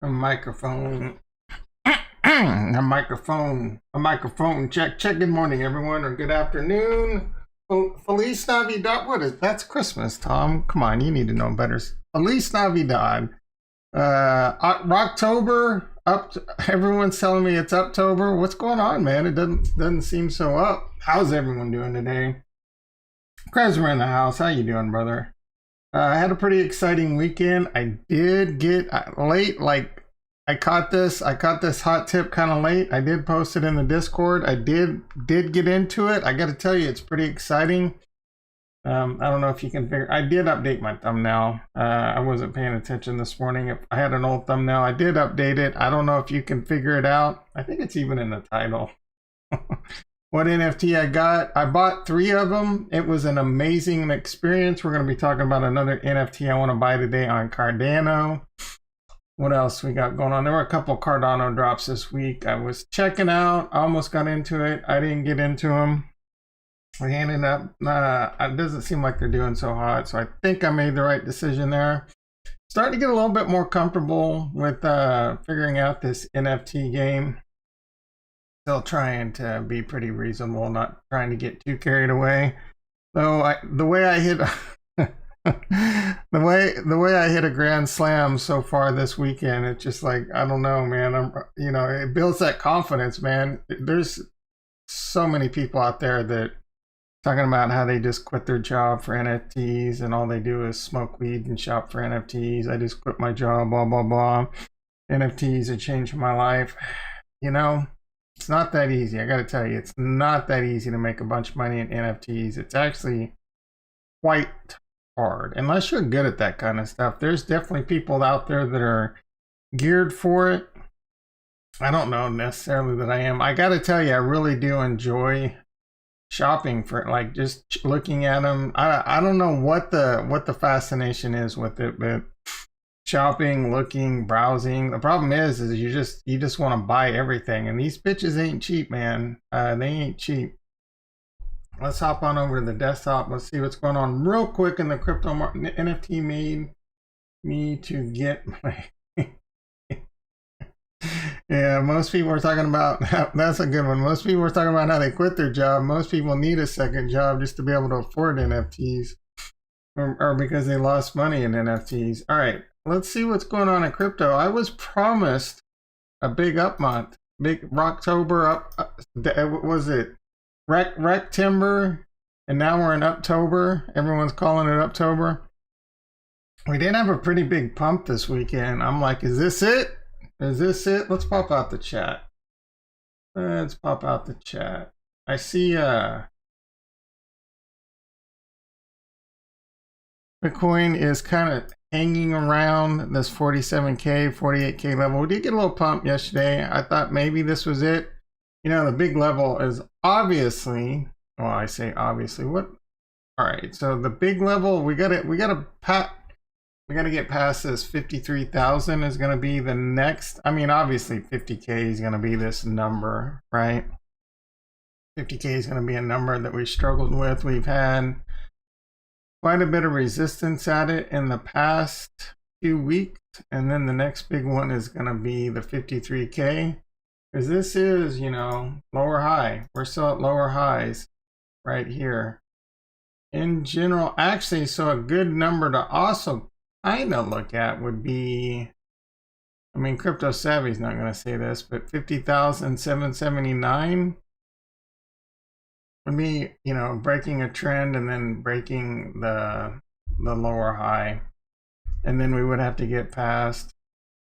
A microphone. a microphone check. Good morning, everyone, or good afternoon. Feliz Navidad. What is that's Christmas, Tom? Come on, you need to know better. Feliz Navidad. Rocktober up. Everyone's telling me it's October. What's going on, man? It doesn't seem so up. How's everyone doing today? Trezor in the house. How you doing, brother? I had a pretty exciting weekend. I did get late, like I caught this hot tip kind of late. I did post it in the Discord. I did get into it. I got to tell you, it's pretty exciting. I don't know if you can figure. I did update my thumbnail. I wasn't paying attention this morning. If I had an old thumbnail, I did update it. I don't know if you can figure it out. I think it's even in the title. What NFT I got? I bought 3 of them. It was an amazing experience. We're going to be talking about another NFT I want to buy today on Cardano. What else we got going on? There were a couple Cardano drops this week. I was checking out. I almost got into it. I didn't get into them. We ended up, it doesn't seem like they're doing so hot. So I think I made the right decision there. Starting to get a little bit more comfortable with figuring out this NFT game. Still trying to be pretty reasonable, not trying to get too carried away. So the way I hit a grand slam so far this weekend, it's just like, I don't know, man. It builds that confidence, man. There's so many people out there that talking about how they just quit their job for NFTs and all they do is smoke weed and shop for NFTs. I just quit my job, blah blah blah. NFTs have changed my life. It's not that easy. I got to tell you, it's not that easy to make a bunch of money in NFTs. It's actually quite hard, unless you're good at that kind of stuff. There's definitely people out there that are geared for it. I don't know necessarily that I am. I got to tell you, I really do enjoy shopping for it, like just looking at them. I don't know what the fascination is with it, but shopping, looking, browsing. The problem is you just want to buy everything, and these bitches ain't cheap, man. They ain't cheap. Let's hop on over to the desktop. Let's see what's going on real quick in the crypto market. NFT made me to get my yeah, most people are talking about that's a good one. Most people are talking about how they quit their job. Most people need a second job just to be able to afford NFTs, or because they lost money in NFTs. All right, let's see what's going on in crypto. I was promised a big up month, big Rocktober up. Was it Rectimber? And now we're in October. Everyone's calling it October. We did have a pretty big pump this weekend. I'm like, is this it? Is this it? Let's pop out the chat. Let's pop out the chat. I see Bitcoin is kind of hanging around this 47K, 48K level. We did get a little pump yesterday. I thought maybe this was it. The big level is obviously, well, I say obviously, what? All right, so the big level, we got to get past this 53,000 is going to be the next. I mean, obviously 50K is going to be this number, right? 50K is going to be a number that we struggled with. We've had quite a bit of resistance at it in the past few weeks. And then the next big one is going to be the 53K. Because this is, lower high. We're still at lower highs right here. In general, actually, so a good number to also kind of look at would be, I mean, Crypto Savvy's not going to say this, but 50,779 would be, breaking a trend and then breaking the lower high. And then we would have to get past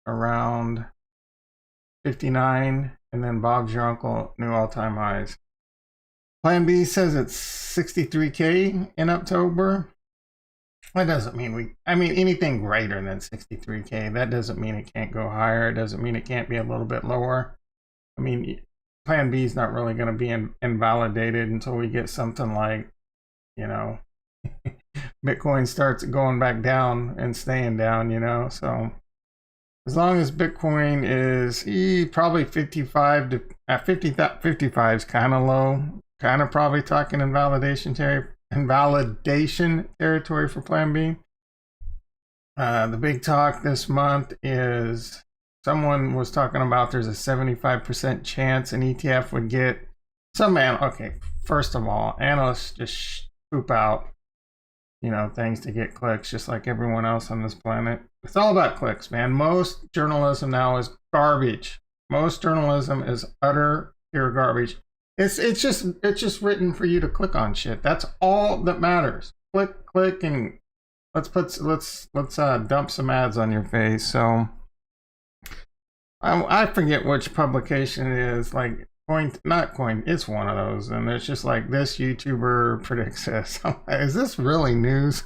around 59, and then Bob's your uncle, new all-time highs. Plan B says it's 63K in October. That doesn't mean anything greater than 63K. That doesn't mean it can't go higher. It doesn't mean it can't be a little bit lower. I mean, Plan B is not really going to be invalidated until we get something like, Bitcoin starts going back down and staying down, So as long as Bitcoin is probably 55 to 55 is kind of low, kind of probably talking invalidation territory for Plan B. The big talk this month is someone was talking about there's a 75% chance an ETF would get some man. Okay, first of all, analysts just poop out, things to get clicks, just like everyone else on this planet. It's all about clicks, man. Most journalism now is garbage. Most journalism is utter pure garbage. It's just written for you to click on shit. That's all that matters. Click, and let's dump some ads on your face. So I forget which publication it is. Like not Coin. It's one of those, and it's just like, this YouTuber predicts this. Is this really news?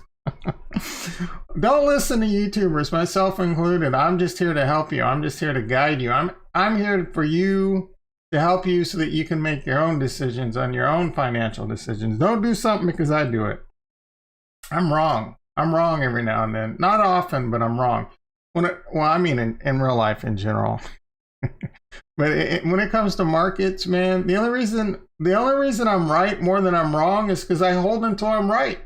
Don't listen to YouTubers, myself included. I'm just here to help you. I'm just here to guide you. I'm here for you, to help you so that you can make your own decisions on your own financial decisions. Don't do something because I do it. I'm wrong. I'm wrong every now and then. Not often, but I'm wrong. In real life in general. But when it comes to markets, man, the only reason I'm right more than I'm wrong is because I hold until I'm right.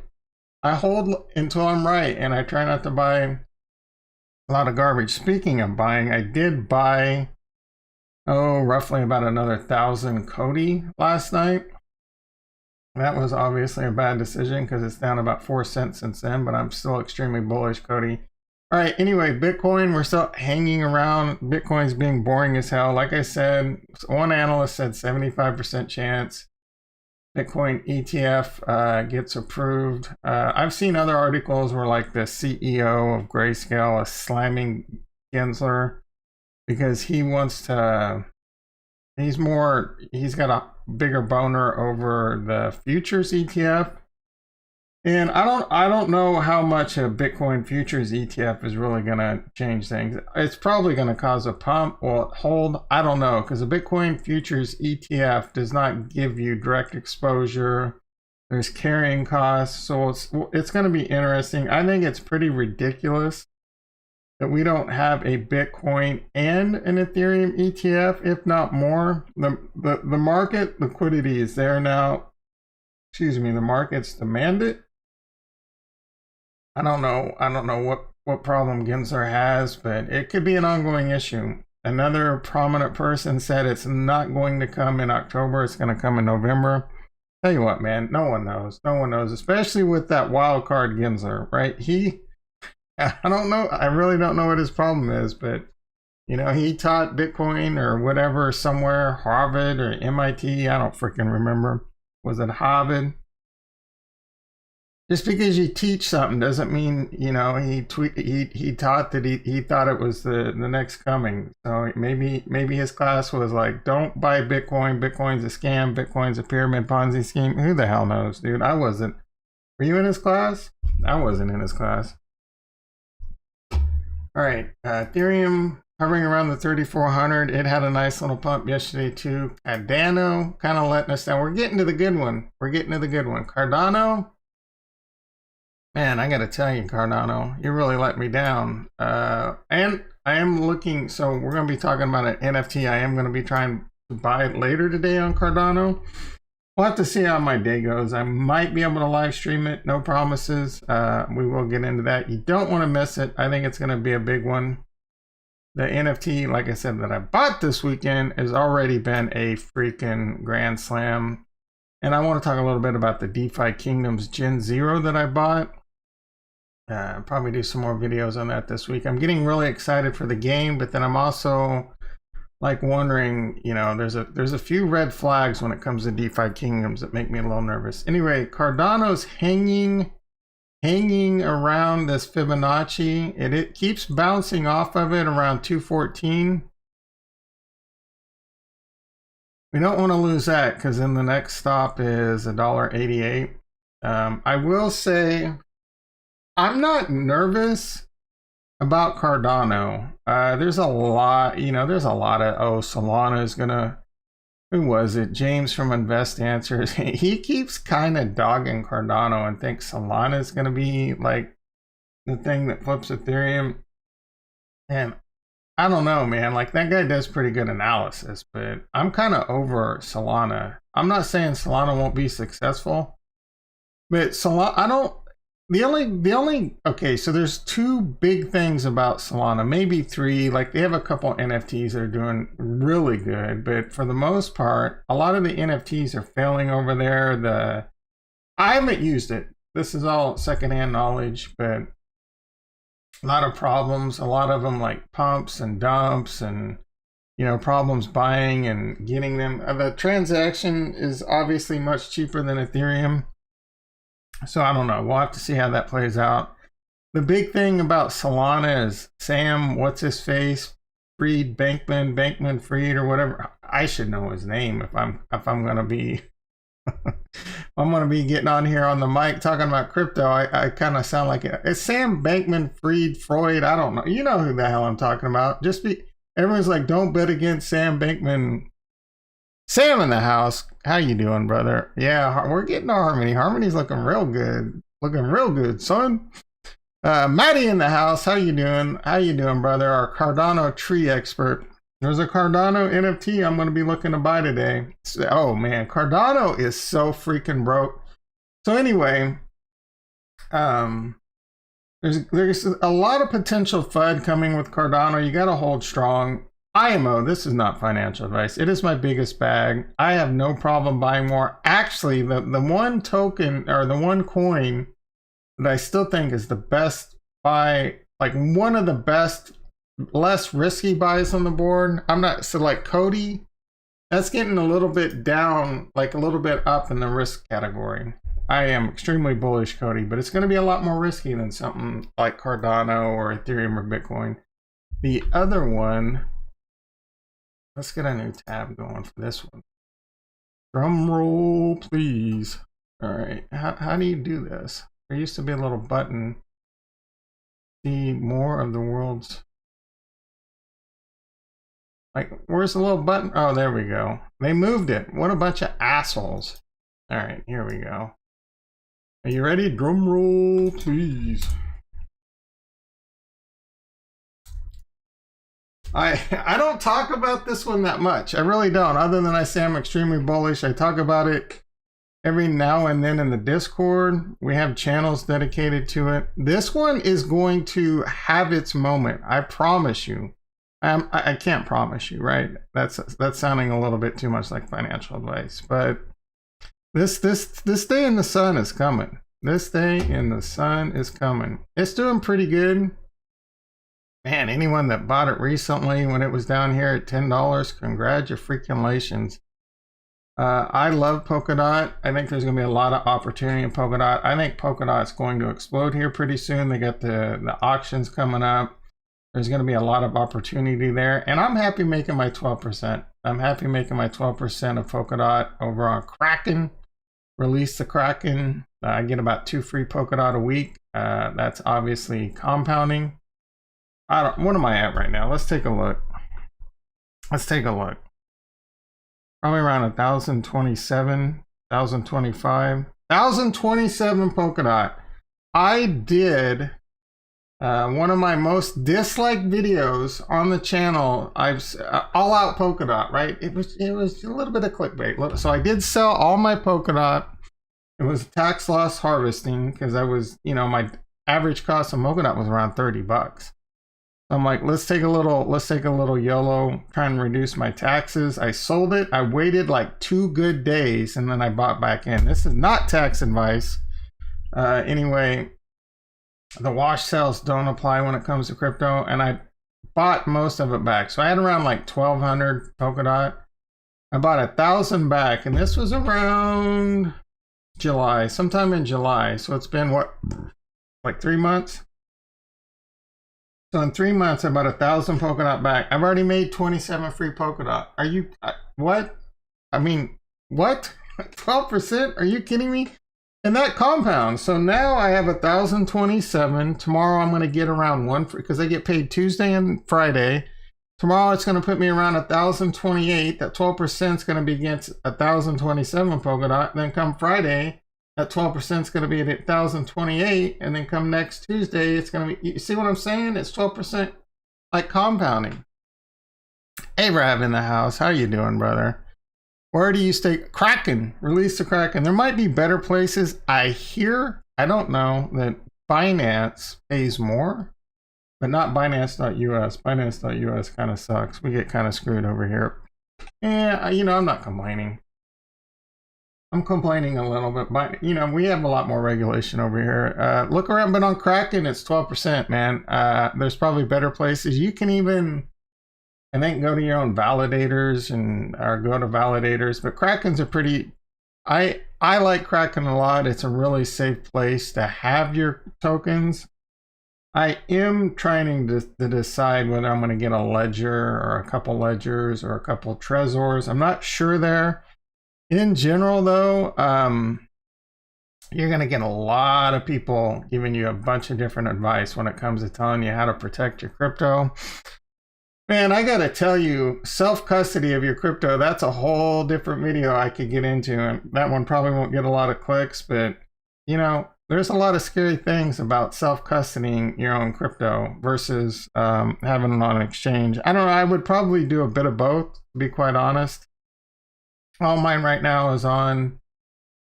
I hold until I'm right, and I try not to buy a lot of garbage. Speaking of buying, I did buy, roughly about another 1,000 Cody last night. That was obviously a bad decision because it's down about 4 cents since then, but I'm still extremely bullish, Cody. All right, anyway, Bitcoin, we're still hanging around. Bitcoin's being boring as hell. Like I said, one analyst said 75% chance Bitcoin ETF gets approved. I've seen other articles where like the CEO of Grayscale is slamming Gensler because he wants to, he's got a bigger boner over the futures ETF. And I don't know how much a Bitcoin futures ETF is really going to change things. It's probably going to cause a pump or hold. I don't know, because a Bitcoin futures ETF does not give you direct exposure. There's carrying costs. So it's going to be interesting. I think it's pretty ridiculous that we don't have a Bitcoin and an Ethereum ETF, if not more. The market liquidity is there now. Excuse me, the markets demand it. I don't know what problem Gensler has, but it could be an ongoing issue. Another prominent person said it's not going to come in October, it's going to come in November. Tell you what, man, no one knows, especially with that wild card Gensler, right? I don't know, I really don't know what his problem is, but he taught Bitcoin or whatever somewhere, Harvard or MIT, I don't freaking remember. Was it Harvard? Just because you teach something doesn't mean, he taught that he thought it was the next coming. So maybe his class was like, don't buy Bitcoin. Bitcoin's a scam. Bitcoin's a pyramid Ponzi scheme. Who the hell knows, dude? I wasn't. Were you in his class? I wasn't in his class. All right. Ethereum hovering around the 3,400. It had a nice little pump yesterday too. Cardano kind of letting us down. We're getting to the good one. Cardano. Man, I got to tell you, Cardano, you really let me down. And I am looking, so we're going to be talking about an NFT. I am going to be trying to buy it later today on Cardano. We'll have to see how my day goes. I might be able to live stream it. No promises. We will get into that. You don't want to miss it. I think it's going to be a big one. The NFT, like I said, that I bought this weekend has already been a freaking grand slam. And I want to talk a little bit about the DeFi Kingdoms Gen 0 that I bought. Probably do some more videos on that this week. I'm getting really excited for the game, but then I'm also like wondering, there's a few red flags when it comes to DeFi Kingdoms that make me a little nervous. Anyway, Cardano's hanging around this Fibonacci. It keeps bouncing off of it around 214. We don't want to lose that because then the next stop is $1.88. I will say I'm not nervous about Cardano. There's a lot of, Solana is gonna, who was it? James from Invest Answers. He keeps kind of dogging Cardano and thinks Solana is gonna be like the thing that flips Ethereum. And I don't know, man. Like, that guy does pretty good analysis, but I'm kind of over Solana. I'm not saying Solana won't be successful, but Solana, okay, so there's two big things about Solana, maybe three. Like they have a couple NFTs that are doing really good, but for the most part, a lot of the NFTs are failing over there. I haven't used it. This is all secondhand knowledge, but a lot of problems, a lot of them like pumps and dumps and, you know, problems buying and getting them. The transaction is obviously much cheaper than Ethereum. So I don't know. We'll have to see how that plays out. The big thing about Solana is Sam, what's his face, Fried, Bankman Fried or whatever. I should know his name if I'm gonna be I'm gonna be getting on here on the mic talking about crypto. I kind of sound like it. It's Sam Bankman Fried Freud. I don't know. You know who the hell I'm talking about. Everyone's like, don't bet against Sam Bankman. Sam in the house. How you doing, brother? Yeah, we're getting our Harmony. Harmony's looking real good. Looking real good, son. Maddie in the house. How you doing? How you doing, brother? Our Cardano tree expert. There's a Cardano NFT I'm going to be looking to buy today. Oh, man. Cardano is so freaking broke. So anyway, there's a lot of potential FUD coming with Cardano. You got to hold strong. IMO, this is not financial advice. It is my biggest bag. I have no problem buying more. Actually, the one token or the one coin that I still think is the best buy, like one of the best, less risky buys on the board. So like Cody, that's getting a little bit down, like a little bit up in the risk category. I am extremely bullish Cody, but it's going to be a lot more risky than something like Cardano or Ethereum or Bitcoin. The other one, let's get a new tab going for this one. Drum roll, please. All right, how do you do this? There used to be a little button. See more of the world's. Like, where's the little button? Oh, there we go. They moved it. What a bunch of assholes. All right, here we go. Are you ready? Drum roll, please. I don't talk about this one that much. I really don't. Other than I say I'm extremely bullish. I talk about it every now and then in the Discord. We have channels dedicated to it. This one is going to have its moment. I promise you. I can't promise you, right? That's sounding a little bit too much like financial advice. But this day in the sun is coming. This day in the sun is coming. It's doing pretty good. Man, anyone that bought it recently when it was down here at $10, congratulations. I love Polkadot. I think there's going to be a lot of opportunity in Polkadot. I think Polkadot's going to explode here pretty soon. They got the auctions coming up. There's going to be a lot of opportunity there. And I'm happy making my 12%. I'm happy making my 12% of Polkadot over on Kraken. Release the Kraken. I get about 2 free Polkadot a week. That's obviously compounding. What am I at right now? Let's take a look. Probably around 1,027, 1,025, 1,027 Polkadot. I did one of my most disliked videos on the channel. All out Polkadot, right? It was a little bit of clickbait. So I did sell all my Polkadot. It was tax loss harvesting because I was, my average cost of Polkadot was around $30. I'm like, let's take a little YOLO, try and reduce my taxes. I sold it. I waited like 2 good days and then I bought back in. This is not tax advice. Anyway, the wash sales don't apply when it comes to crypto, and I bought most of it back. So I had around like 1,200 Polkadot. I bought 1,000 back, and this was around July, sometime in July. So it's been what, like 3 months? So in 3 months, I bought 1,000 Polkadot back. I've already made 27 free Polkadot. Are you, what? I mean, what? 12%? Are you kidding me? And that compounds. So now I have 1,027. Tomorrow I'm going to get around one free, because I get paid Tuesday and Friday. Tomorrow it's going to put me around 1,028. That 12% is going to be against 1,027 Polkadot. Then come Friday, that 12% is going to be at 1,028, and then come next Tuesday, it's going to be, you see what I'm saying? It's 12% like compounding. Hey, Rav in the house. How you doing, brother? Where do you stay? Kraken. Release the Kraken. There might be better places. I hear I don't know that Binance pays more, but not Binance.us. Binance.us kind of sucks. We get kind of screwed over here. Yeah, you know, I'm not complaining. I'm complaining a little bit, but you know, we have a lot more regulation over here. Look around, but on Kraken, it's 12%, man. There's probably better places. You can even, I think, go to your own validators or go to validators, but Kraken's a pretty, I like Kraken a lot. It's a really safe place to have your tokens. I am trying to decide whether I'm going to get a ledger or a couple ledgers or a couple Trezors. I'm not sure there. In general, though, you're going to get a lot of people giving you a bunch of different advice when it comes to telling you how to protect your crypto. Man, I got to tell you, self-custody of your crypto, that's a whole different video I could get into. And that one probably won't get a lot of clicks, but, you know, there's a lot of scary things about self-custodying your own crypto versus having it on an exchange. I don't know. I would probably do a bit of both, to be quite honest. All mine right now is on,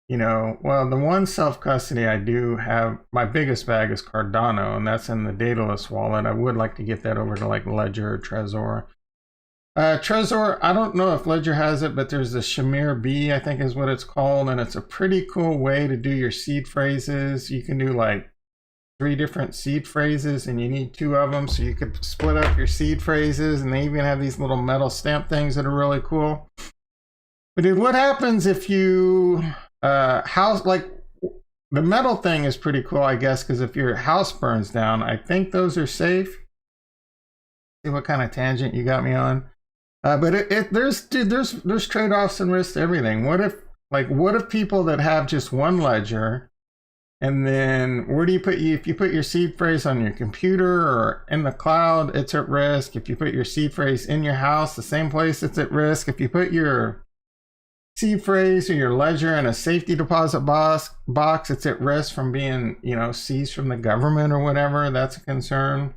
you know, well, the one self-custody I do have, my biggest bag is Cardano, and that's in the Daedalus wallet. I would like to get that over to like Ledger or Trezor. Trezor, I don't know if Ledger has it, but there's the Shamir B, I think is what it's called, and it's a pretty cool way to do your seed phrases. You can do like 3 different seed phrases, and you need 2 of them, so you could split up your seed phrases, and they even have these little metal stamp things that are really cool. But dude, what happens if you house, like the metal thing is pretty cool, I guess, because if your house burns down, I think those are safe. See what kind of tangent you got me on. But there's trade-offs and risks to everything. What if people that have just one ledger, and then where do you put if you put your seed phrase on your computer or in the cloud, it's at risk. If you put your seed phrase in your house, the same place, it's at risk. If you put your seed phrase or your ledger in a safety deposit box, it's at risk from being, you know, seized from the government or whatever. That's a concern.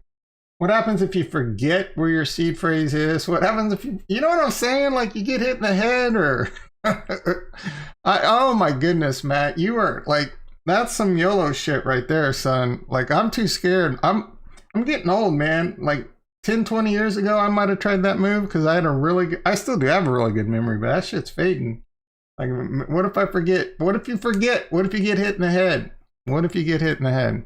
What happens if you forget where your seed phrase is? What happens if you know what I'm saying? Like you get hit in the head or oh my goodness, Matt, you are like, that's some YOLO shit right there, son. Like I'm too scared. I'm getting old, man. Like 10, 20 years ago, I might have tried that move because I had I still do have a really good memory, but that shit's fading. Like, what if I forget? What if you forget? What if you get hit in the head? What if you get hit in the head?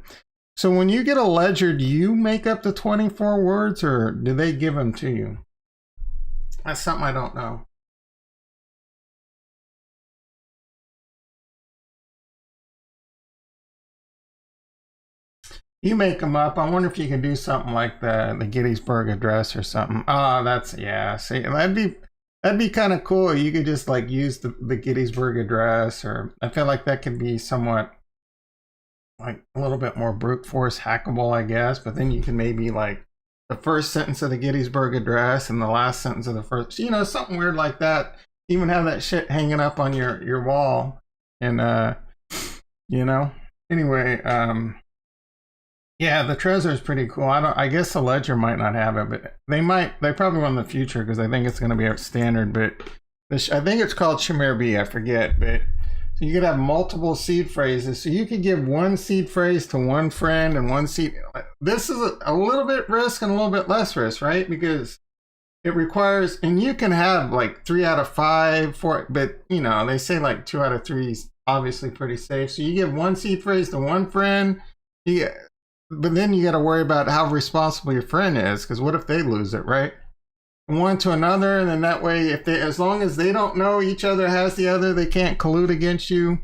So when you get a ledger, do you make up the 24 words or do they give them to you? That's something I don't know. You make them up. I wonder if you can do something like the Gettysburg Address or something. Oh, that's, yeah. See, that'd be kind of cool. You could just like use the Gettysburg Address, or I feel like that could be somewhat like a little bit more brute force hackable, I guess. But then you can maybe like the first sentence of the Gettysburg Address and the last sentence of the first, you know, something weird like that. Even have that shit hanging up on your wall, and you know. Anyway, yeah, the Trezor is pretty cool. I guess the Ledger might not have it, but they probably will in the future because I think it's going to be a standard. But I think it's called Shamir B. I forget, but so you could have multiple seed phrases. So you could give one seed phrase to one friend and one seed. This is a little bit risk and a little bit less risk, right? Because it requires, and you can have like 3 out of 5, 4, but you know they say like 2 out of 3 is obviously pretty safe. So you give one seed phrase to one friend. But then you got to worry about how responsible your friend is, because what if they lose it, right? One to another, and then that way, as long as they don't know each other has the other, they can't collude against you.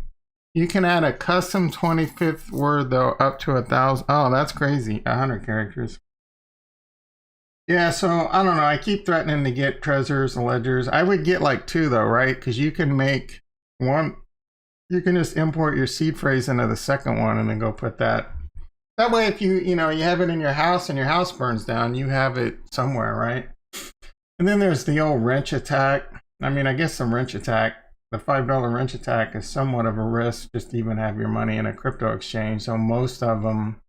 You can add a custom 25th word though, up to 1,000. Oh, that's crazy! 100 characters. Yeah, so I don't know. I keep threatening to get Trezors and Ledgers. I would get like 2 though, right? Because you can make one. You can just import your seed phrase into the second one, and then go put that. That way, if you have it in your house and your house burns down, you have it somewhere, right? And then there's the old wrench attack. I mean, I guess the wrench attack, the $5 wrench attack is somewhat of a risk just to even have your money in a crypto exchange. So most of them,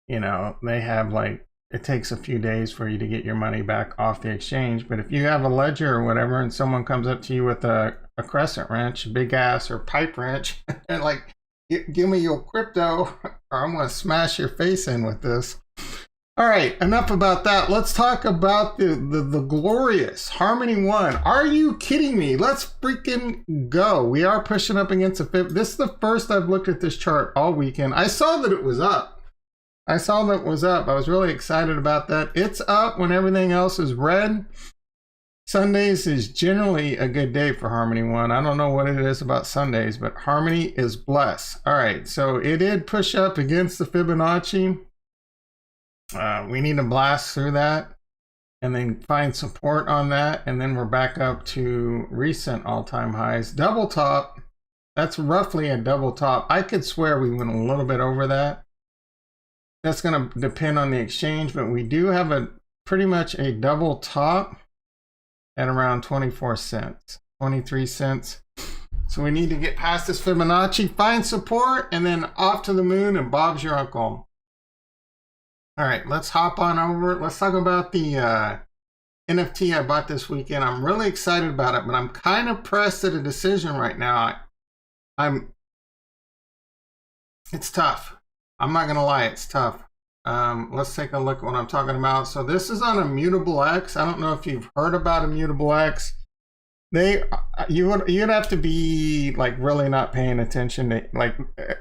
you know, they have like, it takes a few days for you to get your money back off the exchange. But if you have a ledger or whatever, and someone comes up to you with a crescent wrench, big ass or pipe wrench, and like, Give me your crypto, or I'm gonna smash your face in with this. All right, enough about that. Let's talk about the glorious Harmony One. Are you kidding me? Let's freaking go. We are pushing up against a fib. This is the first I've looked at this chart all weekend. I saw that it was up. I was really excited about that. It's up when everything else is red. Sundays is generally a good day for Harmony One. I don't know what it is about Sundays, but Harmony is blessed. All right, so it did push up against the Fibonacci. We need to blast through that and then find support on that. And then we're back up to recent all-time highs. Double top, that's roughly a double top. I could swear we went a little bit over that. That's going to depend on the exchange, but we do have a pretty much a double top at around 24 cents, 23 cents. So we need to get past this Fibonacci, find support, and then off to the moon and Bob's your uncle. All right, let's hop on over. Let's talk about the NFT I bought this weekend. I'm really excited about it, but I'm kind of pressed at a decision right now. It's tough. I'm not gonna lie, it's tough. Let's take a look at what I'm talking about. So this is on Immutable X. I don't know if you've heard about Immutable X. You'd have to be like really not paying attention to, like,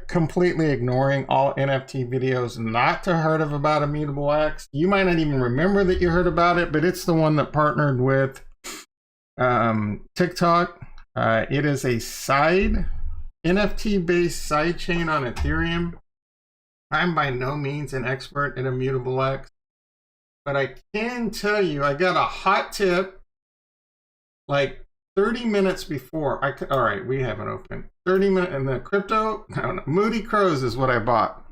completely ignoring all NFT videos not to heard of about Immutable X. You might not even remember that you heard about it, but it's the one that partnered with TikTok. It is a NFT based side chain on Ethereum. I'm by no means an expert in Immutable X, but I can tell you I got a hot tip like 30 minutes before. All right, we have it open. 30 minutes, and the crypto, no, Moody Krows is what I bought.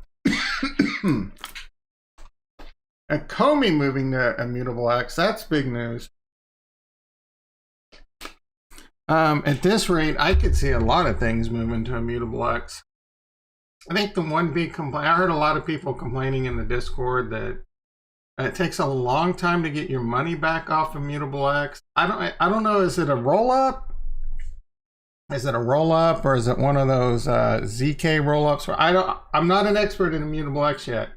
A Comey moving to Immutable X, that's big news. At this rate, I could see a lot of things moving to Immutable X. I think the one big complaint, I heard a lot of people complaining in the Discord that it takes a long time to get your money back off Immutable X. I don't know, is it a roll-up? Is it a roll-up, or is it one of those ZK roll-ups? I'm not an expert in Immutable X yet.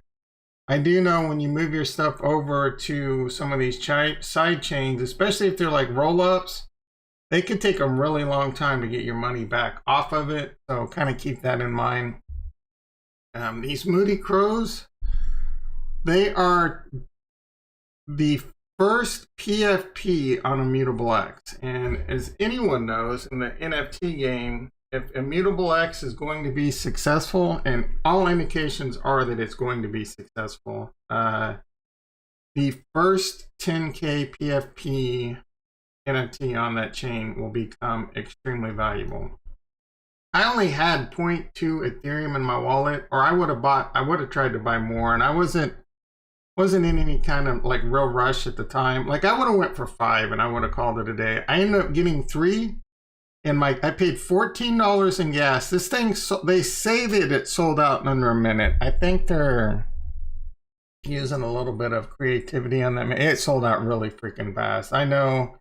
I do know when you move your stuff over to some of these side chains, especially if they're like roll-ups, they could take a really long time to get your money back off of it. So kind of keep that in mind. These Moody Krows, they are the first PFP on Immutable X. And as anyone knows in the NFT game, if Immutable X is going to be successful, and all indications are that it's going to be successful, the first 10K PFP NFT on that chain will become extremely valuable. I only had 0.2 Ethereum in my wallet, or I would have tried to buy more, and I wasn't in any kind of like real rush at the time. Like I would have went for 5 and I would have called it a day. I ended up getting 3, and I paid $14 in gas. This thing, they say that it sold out in under a minute. I think they're using a little bit of creativity on that. It sold out really freaking fast. I know,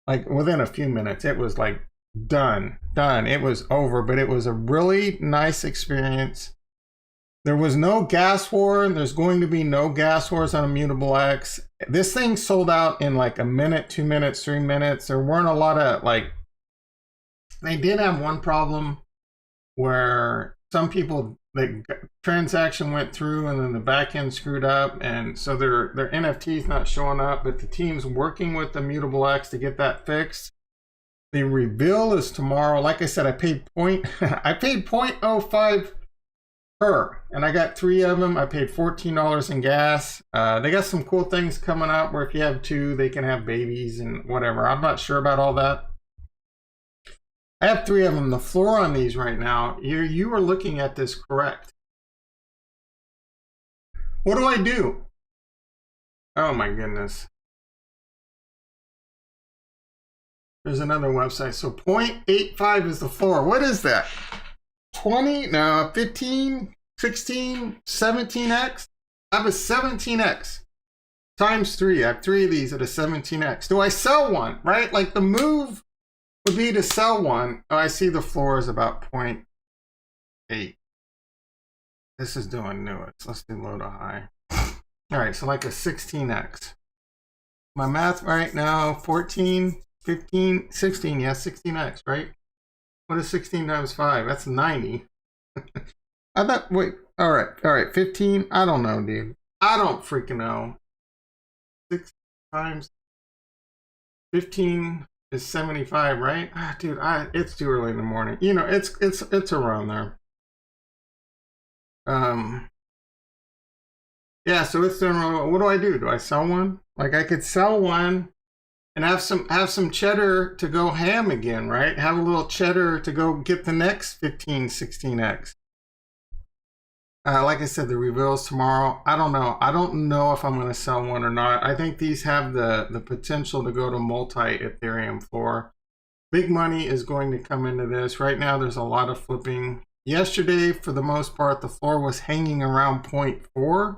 like within a few minutes, it was like done. It was over, but it was a really nice experience. There was no gas war, and there's going to be no gas wars on Immutable X. This thing sold out in like a minute, 2 minutes, 3 minutes. There weren't a lot of like, they did have one problem where some people, the transaction went through and then the back end screwed up, and so their NFT's not showing up, but the team's working with Immutable X to get that fixed. The reveal is tomorrow. Like I said, I paid 0.05 per, and I got 3 of them. I paid $14 in gas. They got some cool things coming up where if you have 2, they can have babies and whatever. I'm not sure about all that. I have 3 of them. The floor on these right now, you are looking at this correct. What do I do? Oh my goodness. There's another website. So 0.85 is the floor. What is that? 20? No, 15, 16, 17x? I have a 17x times 3. I have 3 of these at a 17x. Do I sell one, right? Like the move would be to sell one. Oh, I see the floor is about 0.8. This is doing newest. Let's do low to high. All right, so like a 16x. My math right now, 14, 15, 16. Yeah, 16x, right? What is 16 times 5? That's 90. I thought, wait, all right, 15. I don't know, dude. I don't freaking know. 6 times 15 is 75, right? Ah, dude, it's too early in the morning. You know, it's around there. Yeah, so it's doing really well. What do I do? Do I sell one? Like I could sell one and have some cheddar to go ham again, right? Have a little cheddar to go get the next 15, 16x. Like I said, the reveals tomorrow. I don't know. I don't know if I'm going to sell one or not. I think these have the potential to go to multi-Ethereum floor. Big money is going to come into this. Right now, there's a lot of flipping. Yesterday, for the most part, the floor was hanging around 0.4,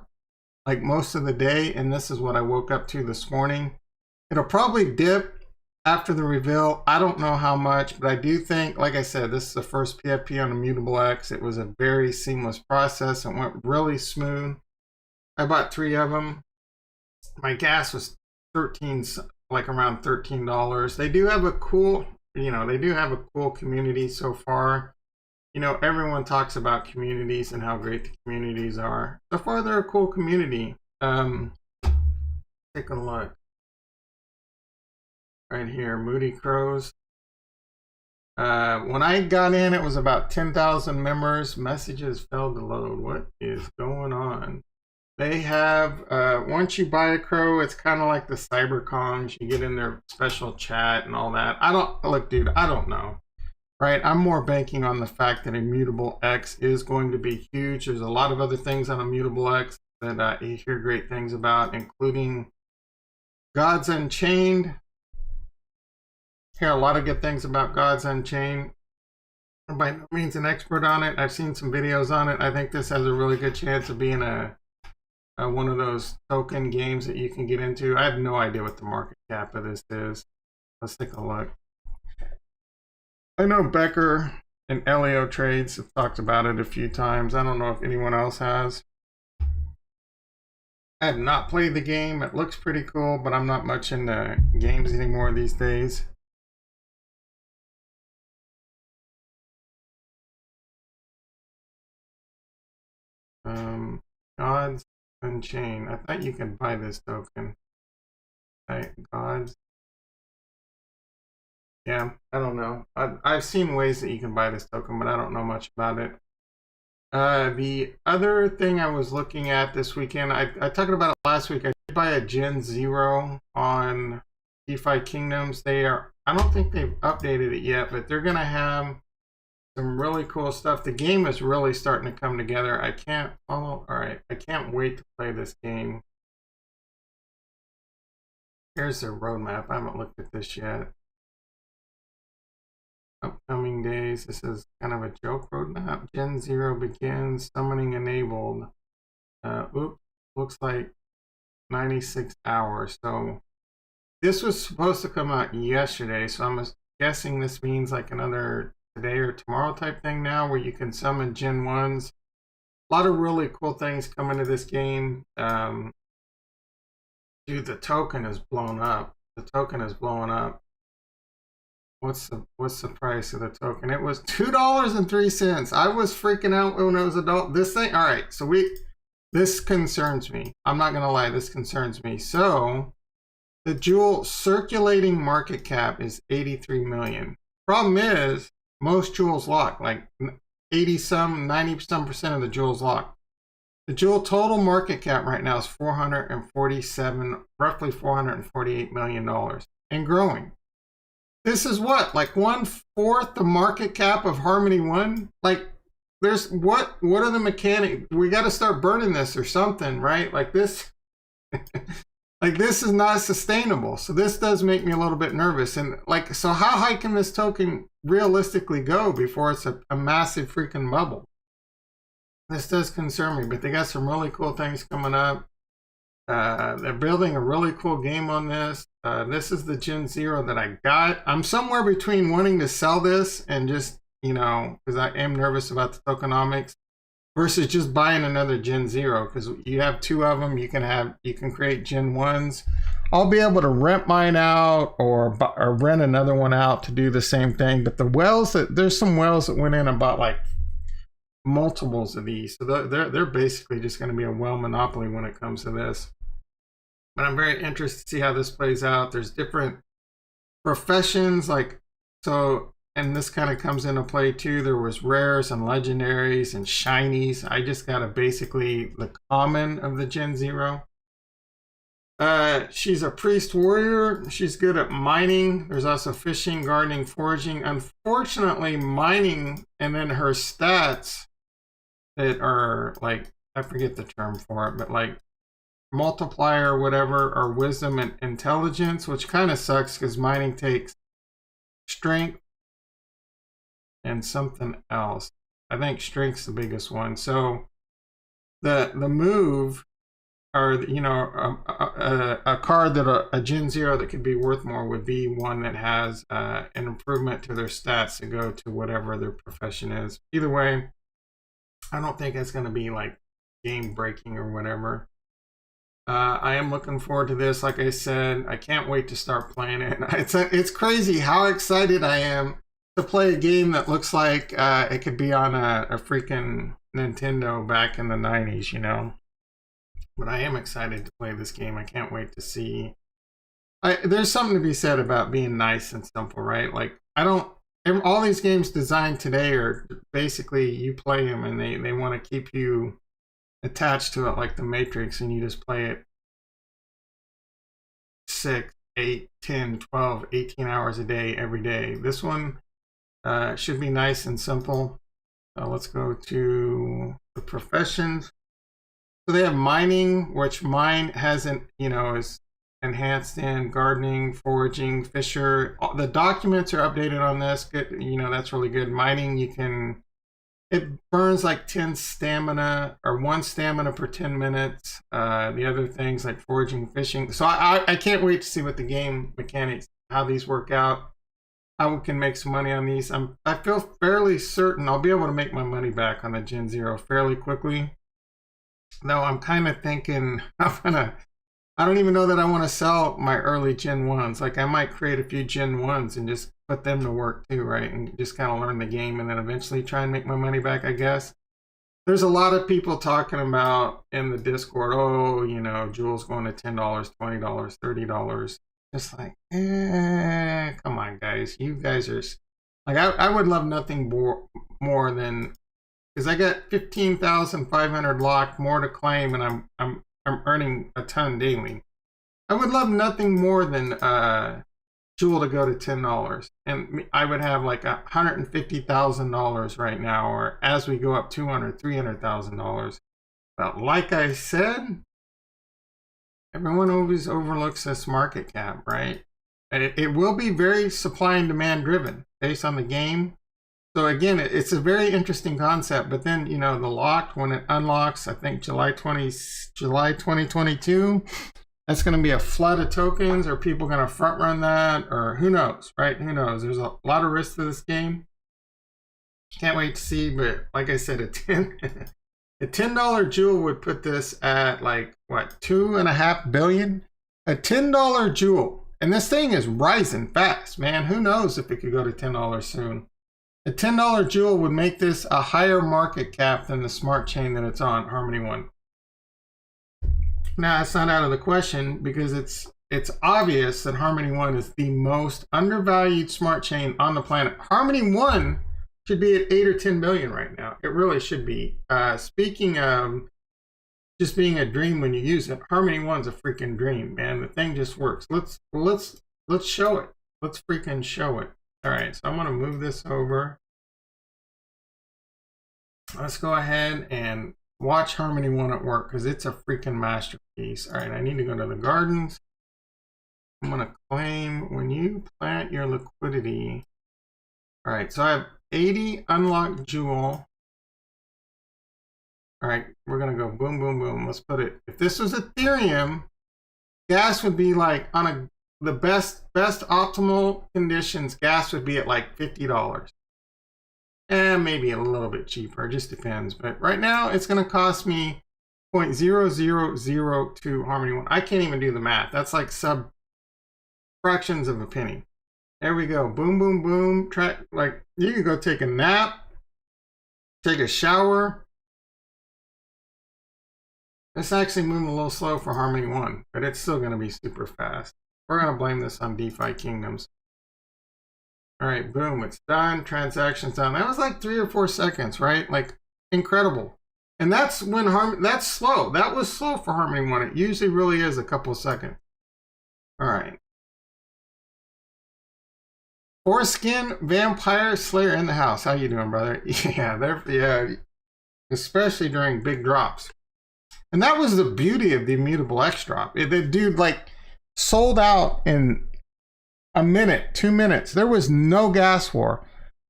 like most of the day. And this is what I woke up to this morning. It'll probably dip after the reveal. I don't know how much, but I do think, like I said, this is the first PFP on Immutable X. It was a very seamless process. It went really smooth. I bought 3 of them. My gas was 13, like around $13. They do have a cool, they do have a cool community so far. You know, everyone talks about communities and how great the communities are. So far, they're a cool community. Take a look. Right here, Moody Krows. When I got in, it was about 10,000 members. Messages failed to load. What is going on? They have, once you buy a crow, it's kind of like the Cyberkongs. You get in their special chat and all that. Look, dude, I don't know. Right? I'm more banking on the fact that Immutable X is going to be huge. There's a lot of other things on Immutable X that you hear great things about, including Gods Unchained. Hear a lot of good things about Gods Unchained. I'm by no means an expert on it. I've seen some videos on it. I think this has a really good chance of being one of those token games that you can get into. I have no idea what the market cap of this is. Let's take a look. I know Becker and Elio Trades have talked about it a few times. I don't know if anyone else has. I have not played the game. It looks pretty cool, but I'm not much into games anymore these days. Gods Unchained. I thought you could buy this token. Right, Gods. Yeah, I don't know. I've seen ways that you can buy this token, but I don't know much about it. The other thing I was looking at this weekend, I talked about it last week. I did buy a Gen 0 on DeFi Kingdoms. I don't think they've updated it yet, but they're going to have some really cool stuff. The game is really starting to come together. I can't wait to play this game. Here's the roadmap. I haven't looked at this yet. Upcoming days. This is kind of a joke roadmap. Gen 0 begins. Summoning enabled. Looks like 96 hours. So this was supposed to come out yesterday. So I'm guessing this means like another today or tomorrow type thing now, where you can summon Gen 1s. A lot of really cool things come into this game. Dude, the token is blown up. The token is blowing up. What's the price of the token? It was $2.03. I was freaking out when it was adult. This thing, all right. So this concerns me. I'm not gonna lie, this concerns me. So the Jewel circulating market cap is 83 million. Problem is, most Jewels lock, like 90% of the Jewels lock. The Jewel total market cap right now is roughly $448 million and growing. This is what, like 1/4 the market cap of Harmony One? Like, what are the mechanics? We got to start burning this or something, right? Like this, like this is not sustainable. So this does make me a little bit nervous. And like, so how high can this token realistically go before it's a massive freaking bubble? This does concern me, but they got some really cool things coming up. They're building a really cool game on this. This is the Gen 0 that I got. I'm somewhere between wanting to sell this and just, because I am nervous about the tokenomics, versus just buying another Gen 0, because you have two of them. You can create Gen 1s. I'll be able to rent mine out or rent another one out to do the same thing. But the whales, there's some whales that went in and bought like multiples of these. So they're basically just going to be a whale monopoly when it comes to this. But I'm very interested to see how this plays out. There's different professions, like, so, and this kind of comes into play too. There was rares and legendaries and shinies. I just got basically the common of the Gen 0. She's a priest warrior. She's good at mining. There's also fishing, gardening, foraging. Unfortunately, mining and then her stats that are like, I forget the term for it, but like multiplier or whatever, or wisdom and intelligence, which kind of sucks because mining takes strength and something else. I think strength's the biggest one. So the move, or you know, a card that a Gen 0 that could be worth more would be one that has an improvement to their stats to go to whatever their profession is. Either way, I don't think it's going to be like game breaking or whatever. I am looking forward to this. Like I said, I can't wait to start playing it. It's crazy how excited I am to play a game that looks like it could be on a freaking Nintendo back in the 90s, you know. But I am excited to play this game. I can't wait to see. There's something to be said about being nice and simple, right? Like, all these games designed today are basically, you play them and they want to keep you attached to it like the Matrix, and you just play it 6, 8, 10, 12, 18 hours a day, every day. This one should be nice and simple. Let's go to the professions. So they have mining, which mine hasn't, you know, is enhanced in gardening, foraging, fisher. The documents are updated on this. Good, you know, that's really good. Mining, it burns like 10 stamina or 1 stamina per 10 minutes. The other things like foraging, fishing. So I can't wait to see what the game mechanics, how these work out, how we can make some money on these. I feel fairly certain I'll be able to make my money back on the Gen 0 fairly quickly. Though I'm kind of thinking I don't even know that I want to sell my early Gen 1s. Like, I might create a few Gen 1s and just put them to work too, right? And just kind of learn the game and then eventually try and make my money back, I guess. There's a lot of people talking about in the Discord, oh, you know, Jewel's going to $10, $20, $30. Just like, come on, guys. You guys are, like, I would love nothing more than, because I got 15,500 locked, more to claim, and I'm earning a ton daily. I would love nothing more than Jewel to go to $10, and I would have like $150,000 right now, or as we go up $200,000, $300,000. But like I said, everyone always overlooks this market cap, right? And it will be very supply and demand driven based on the game. So again, it's a very interesting concept, but then, you know, the locked, when it unlocks, I think July 2022, that's going to be a flood of tokens. Are people going to front run that? Or who knows, right? Who knows? There's a lot of risk to this game. Can't wait to see, but like I said, a $10 jewel would put this at like, what, $2.5 billion? A $10 jewel. And this thing is rising fast, man. Who knows if it could go to $10 soon. A $10 jewel would make this a higher market cap than the smart chain that it's on, Harmony One. Now, it's not out of the question because it's obvious that Harmony One is the most undervalued smart chain on the planet. Harmony One should be at 8 or 10 billion right now. It really should be. Speaking of just being a dream when you use it, Harmony One's a freaking dream, man. The thing just works. Let's show it. Let's freaking show it. All right, so I'm going to move this over. Let's go ahead and watch Harmony One at work because it's a freaking masterpiece. All right, I need to go to the gardens. I'm going to claim when you plant your liquidity. All right, so I have 80 unlocked jewel. All right, we're going to go boom, boom, boom. Let's put it. If this was Ethereum, gas would be like on the best optimal conditions, gas would be at like $50. and maybe a little bit cheaper. It just depends. But right now, it's going to cost me 0.0002 Harmony 1. I can't even do the math. That's like sub fractions of a penny. There we go. Boom, boom, boom. Like, you can go take a nap, take a shower. It's actually moving a little slow for Harmony 1, but it's still going to be super fast. We're going to blame this on DeFi Kingdoms. All right, boom, it's done. Transaction's done. That was like 3 or 4 seconds, right? Like, incredible. And that's when that's slow. That was slow for Harmony 1. It usually really is a couple of seconds. All right. Foreskin Vampire Slayer in the house. How you doing, brother? Yeah, especially during big drops. And that was the beauty of the Immutable X drop. The dude like sold out in a minute, 2 minutes. There was no gas war.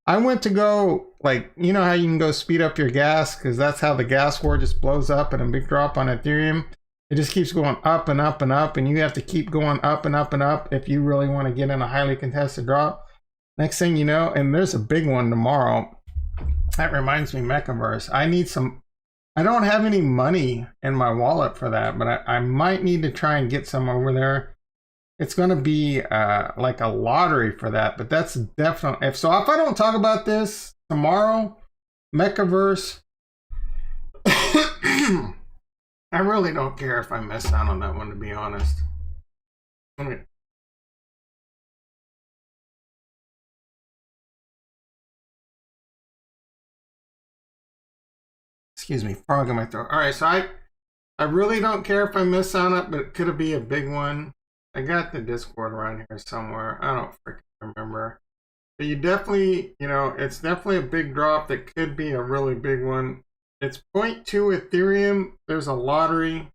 I went to go, like, you know how you can go speed up your gas because that's how the gas war just blows up in a big drop on Ethereum. It just keeps going up and up and up, and you have to keep going up and up and up if you really want to get in a highly contested drop. Next thing you know, and there's a big one tomorrow. That reminds me, Mechaverse. I don't have any money in my wallet for that, but I might need to try and get some over there. It's going to be like a lottery for that, but that's definitely... If I don't talk about this tomorrow, Mechaverse, I really don't care if I miss out on that one, to be honest. Excuse me, frog in my throat. All right, so I really don't care if I miss on it, but it could be a big one. I got the Discord around here somewhere. I don't freaking remember. But you definitely, it's definitely a big drop that could be a really big one. It's 0.2 Ethereum. There's a lottery.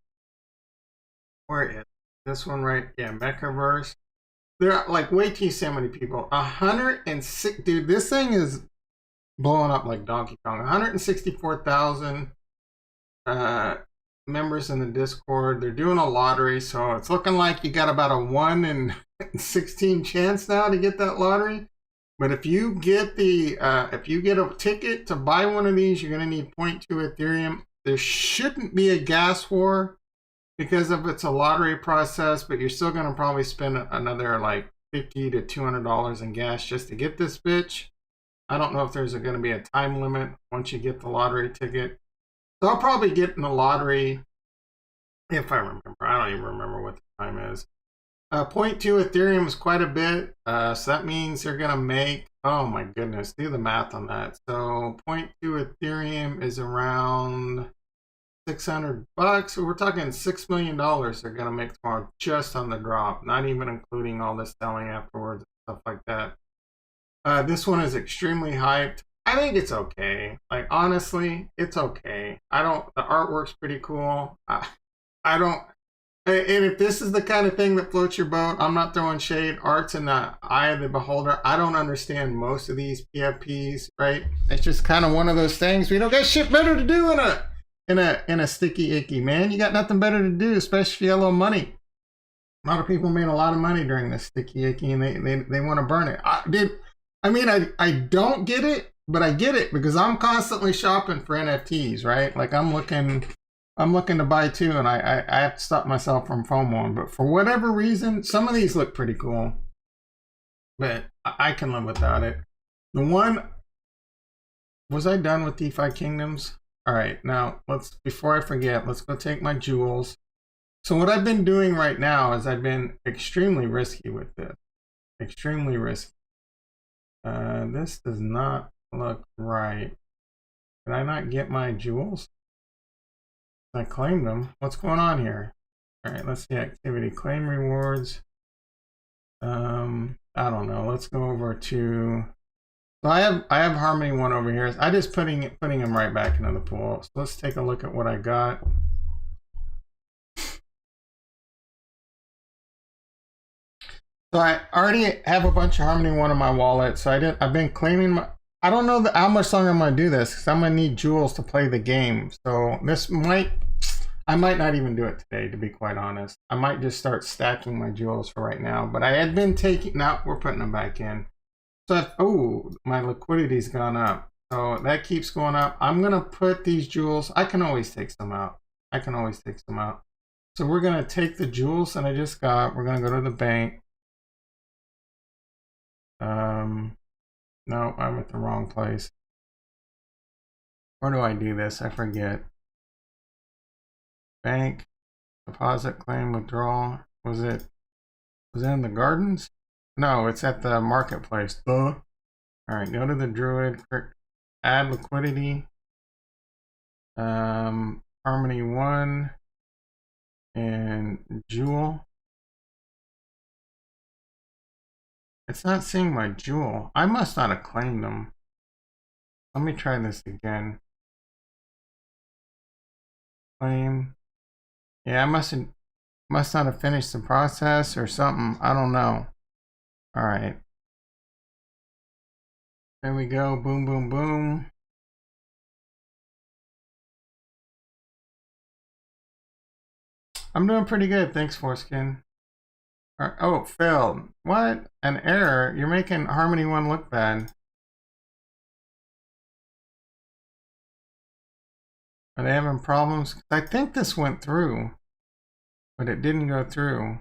Where is this one right? Yeah, Mechaverse. There are like way too many people. 106, dude, this thing is blowing up like Donkey Kong. 164,000 members in the Discord. They're doing a lottery, so it's looking like you got about a 1 in 16 chance now to get that lottery. But if you get a ticket to buy one of these, you're going to need 0.2 Ethereum. There shouldn't be a gas war because of it's a lottery process, but you're still going to probably spend another like $50 to $200 in gas just to get this bitch. I don't know if there's going to be a time limit once you get the lottery ticket. So I'll probably get in the lottery if I remember. I don't even remember what the time is. 0.2 Ethereum is quite a bit. So that means they're going to make, oh my goodness, do the math on that. So 0.2 Ethereum is around $600. So we're talking $6 million they're going to make tomorrow just on the drop, not even including all the selling afterwards and stuff like that. This one is extremely hyped. I think it's okay. Like, honestly, it's okay. The artwork's pretty cool. And if this is the kind of thing that floats your boat, I'm not throwing shade. Art's in the eye of the beholder. I don't understand most of these PFPs, right? It's just kind of one of those things. We don't got shit better to do in a sticky icky, man. You got nothing better to do, especially if you got a little money. A lot of people made a lot of money during this sticky icky, and they want to burn it. I don't get it, but I get it because I'm constantly shopping for NFTs, right? Like I'm looking to buy too, and I have to stop myself from FOMOing. But for whatever reason, some of these look pretty cool, but I can live without it. Was I done with DeFi Kingdoms? All right, now before I forget, let's go take my jewels. So what I've been doing right now is I've been extremely risky with this. Extremely risky. This does not look right. Did I not get my jewels? I claimed them. What's going on here? All right, let's see activity. Claim rewards. I don't know. Let's go over to. So I have Harmony 1 over here. I just putting them right back into the pool. So let's take a look at what I got. So I already have a bunch of Harmony 1 in my wallet. So I've been claiming I don't know how much longer I'm gonna do this because I'm gonna need jewels to play the game. So I might not even do it today, to be quite honest. I might just start stacking my jewels for right now. But I had been taking, now we're putting them back in. So, oh, my liquidity's gone up. So that keeps going up. I'm going to put these jewels. I can always take some out. So we're going to take the jewels that I just got. We're going to go to the bank. No, I'm at the wrong place. Where do I do this? I forget. Bank, deposit, claim, withdrawal. Was it in the gardens? No, it's at the marketplace. All right, go to the Druid, add liquidity, Harmony 1, and Jewel. It's not seeing my Jewel. I must not have claimed them. Let me try this again. Claim. Yeah, I must not have finished the process or something. I don't know. All right. There we go. Boom, boom, boom. I'm doing pretty good. Thanks, Foreskin. Oh, it failed. What? An error? You're making Harmony 1 look bad. Are they having problems? I think this went through, but it didn't go through.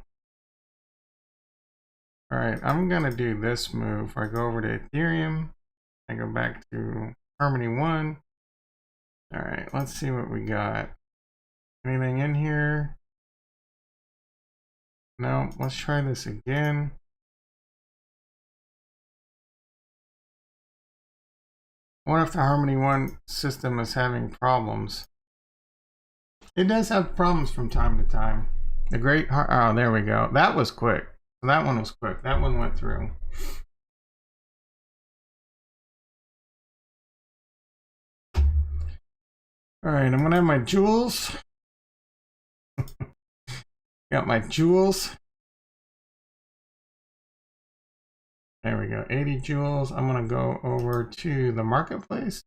All right, I'm going to do this move. I go over to Ethereum. I go back to Harmony 1. All right, let's see what we got. Anything in here? No, let's try this again. I wonder if the Harmony 1 system is having problems. It does have problems from time to time. The great, oh, there we go. That was quick. That one was quick. That one went through. All right, I'm gonna have my jewels. Got my jewels. There we go, 80 jewels. I'm gonna go over to the marketplace.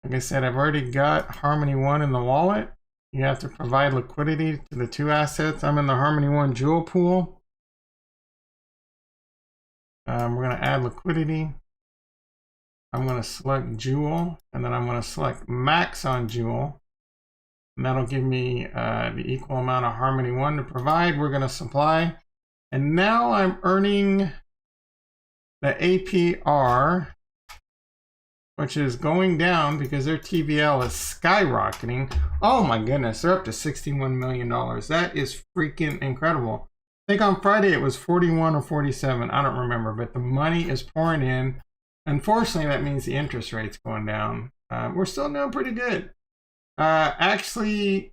Like I said, I've already got Harmony 1 in the wallet. You have to provide liquidity to the two assets. I'm in the Harmony 1 jewel pool. We're gonna add liquidity. I'm gonna select jewel, and then I'm gonna select max on jewel. And that'll give me the equal amount of Harmony 1 to provide. We're gonna supply. And now I'm earning the APR, which is going down because their TVL is skyrocketing. Oh my goodness, they're up to $61 million. That is freaking incredible. I think on Friday it was 41 or 47. I don't remember, but the money is pouring in. Unfortunately, that means the interest rate's going down. We're still doing pretty good. Actually,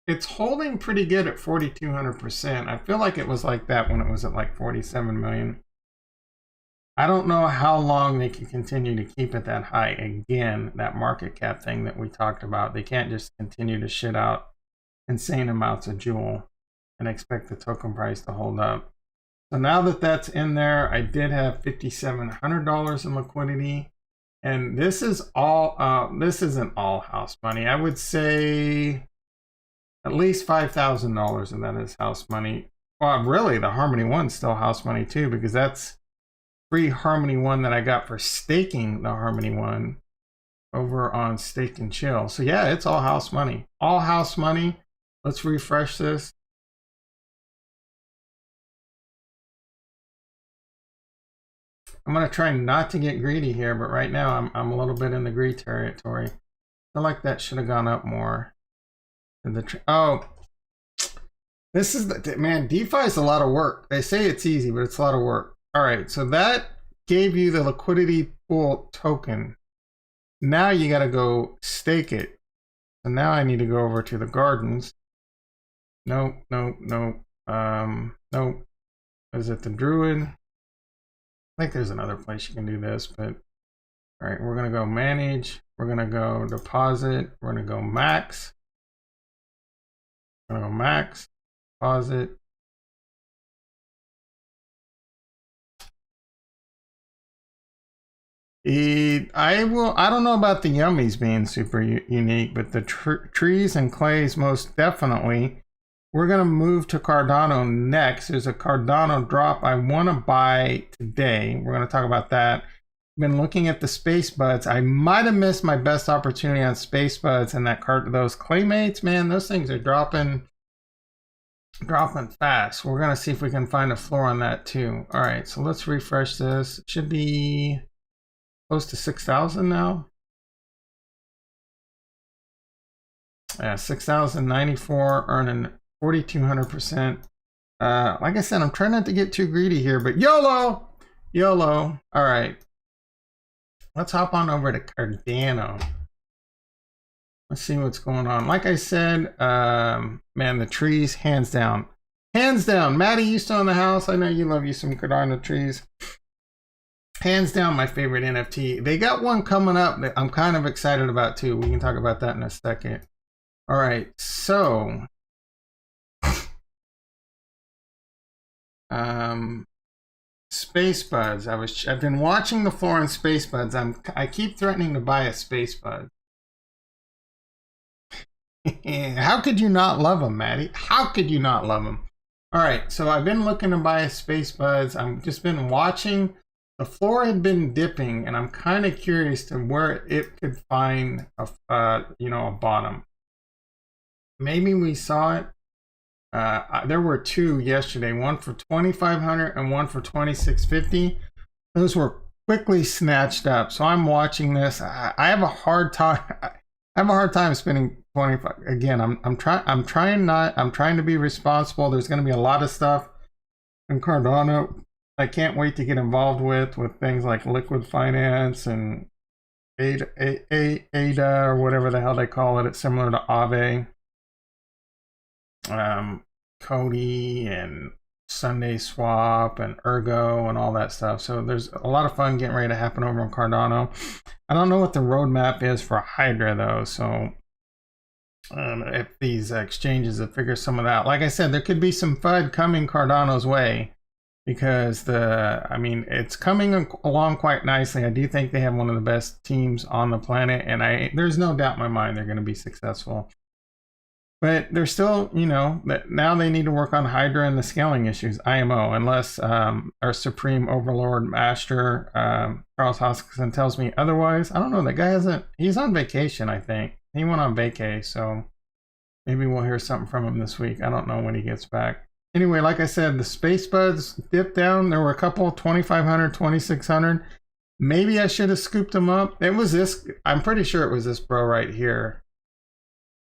it's holding pretty good at 4,200%. I feel like it was like that when it was at like 47 million. I don't know how long they can continue to keep it that high. Again, that market cap thing that we talked about. They can't just continue to shit out insane amounts of jewel and expect the token price to hold up. So now that that's in there, I did have $5,700 in liquidity. And this is all, this isn't all house money. I would say at least $5,000 of that is house money. Well, really, the Harmony 1's still house money too, because that's free Harmony 1 that I got for staking the Harmony 1 over on Stake and Chill. So yeah, it's all house money. All house money. Let's refresh this. I'm going to try not to get greedy here, but right now I'm a little bit in the greed territory. I feel like that should have gone up more. Oh, this is the, man, DeFi is a lot of work. They say it's easy, but it's a lot of work. All right, so that gave you the liquidity pool token. Now you got to go stake it. So now I need to go over to the gardens. Nope, nope, nope. Nope. Is it the Druid? I think there's another place you can do this, but all right, we're going to go manage. We're going to go deposit. We're going to go max. We're going to go max, deposit. I don't know about the yummies being super unique, but the trees and clays most definitely. We're going to move to Cardano next. There's a Cardano drop I want to buy today. We're going to talk about that. been looking at the space buds. I might have missed my best opportunity on space buds and that card. Those claymates, man, those things are dropping fast. We're gonna see if we can find a floor on that too. All right, so let's refresh this. It should be close to 6,000 now. Yeah, 6,094, earning 4,200%. Like I said, I'm trying not to get too greedy here, but YOLO! YOLO. All right. Let's hop on over to Cardano. Let's see what's going on. Like I said, man, the trees, hands down. Hands down. Maddie, you still in the house? I know you love you some Cardano trees. Hands down, my favorite NFT. They got one coming up that I'm kind of excited about too. We can talk about that in a second. All right, so Space Buds. I've been watching the floor on Space Buds. I keep threatening to buy a Space Bud. How could you not love them, Maddie? How could you not love them? All right, so I've been looking to buy a Space Buds. I've just been watching. The floor had been dipping, and I'm kind of curious to where it could find a bottom. Maybe we saw it. There were two yesterday, one for 2,500 and one for 2,650. Those were quickly snatched up. So I'm watching this. I have a hard time. I have a hard time spending 25. Again, I'm trying to be responsible. There's going to be a lot of stuff in Cardano I can't wait to get involved with things like liquid finance and ADA or whatever the hell they call it. It's similar to Aave. Cody and Sunday Swap and Ergo and all that stuff. So there's a lot of fun getting ready to happen over on Cardano. I don't know what the roadmap is for Hydra though. So if these exchanges have figured some of that out. Like I said, there could be some FUD coming Cardano's way because it's coming along quite nicely. I do think they have one of the best teams on the planet, and there's no doubt in my mind they're going to be successful. But they're still, now they need to work on Hydra and the scaling issues, IMO, unless our supreme overlord master, Charles Hoskinson, tells me otherwise. I don't know, that guy he's on vacation, I think. He went on vacay, so maybe we'll hear something from him this week. I don't know when he gets back. Anyway, like I said, the Space Buds dipped down. There were a couple, 2,500, 2,600. Maybe I should have scooped them up. It was this, I'm pretty sure it was this bro right here.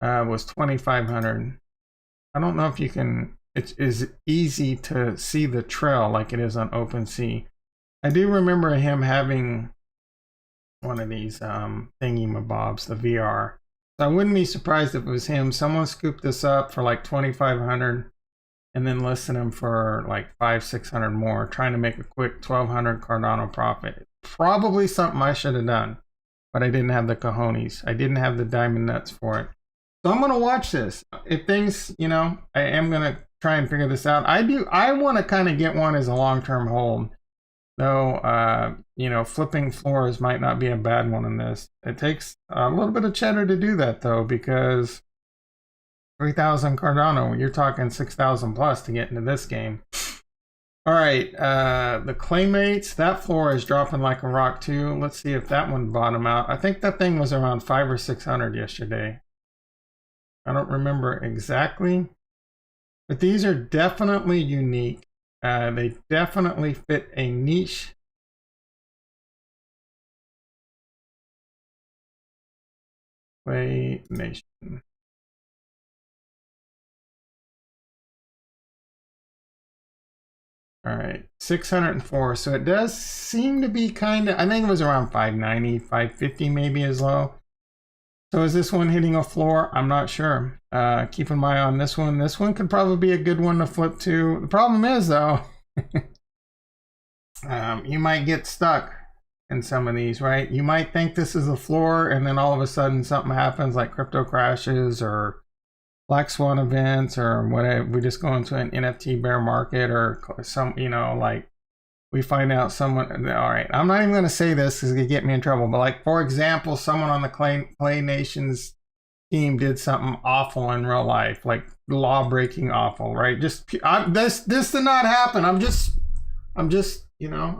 Was 2,500. I don't know if you can, it is easy to see the trail like it is on OpenSea. I do remember him having one of these thingy-mabobs, the VR. So I wouldn't be surprised if it was him. Someone scooped this up for like 2,500 and then listed him for like 500-600 more, trying to make a quick 1,200 Cardano profit. Probably something I should have done, but I didn't have the cojones. I didn't have the diamond nuts for it. So I'm going to watch this. If things, I am going to try and figure this out. I want to kind of get one as a long-term hold. Though, flipping floors might not be a bad one in this. It takes a little bit of cheddar to do that, though, because 3,000 Cardano, you're talking 6,000 plus to get into this game. All right, the Claymates, that floor is dropping like a rock, too. Let's see if that one bottomed out. I think that thing was around 500 or 600 yesterday. I don't remember exactly, but these are definitely unique. They definitely fit a niche. Play Nation. All right, 604. So it does seem to be kind of, I think it was around 590, 550 maybe as low. So is this one hitting a floor? I'm not sure. Keep an eye on this one. This one could probably be a good one to flip to. The problem is, though, you might get stuck in some of these, right? You might think this is a floor, and then all of a sudden something happens, like crypto crashes or Black Swan events or whatever. We just go into an NFT bear market or some, like we find out someone, all right, I'm not even going to say this because it could get me in trouble, but like, for example, someone on the Clay Nation's team did something awful in real life, like law breaking awful, right? Just, this did not happen. I'm just you know,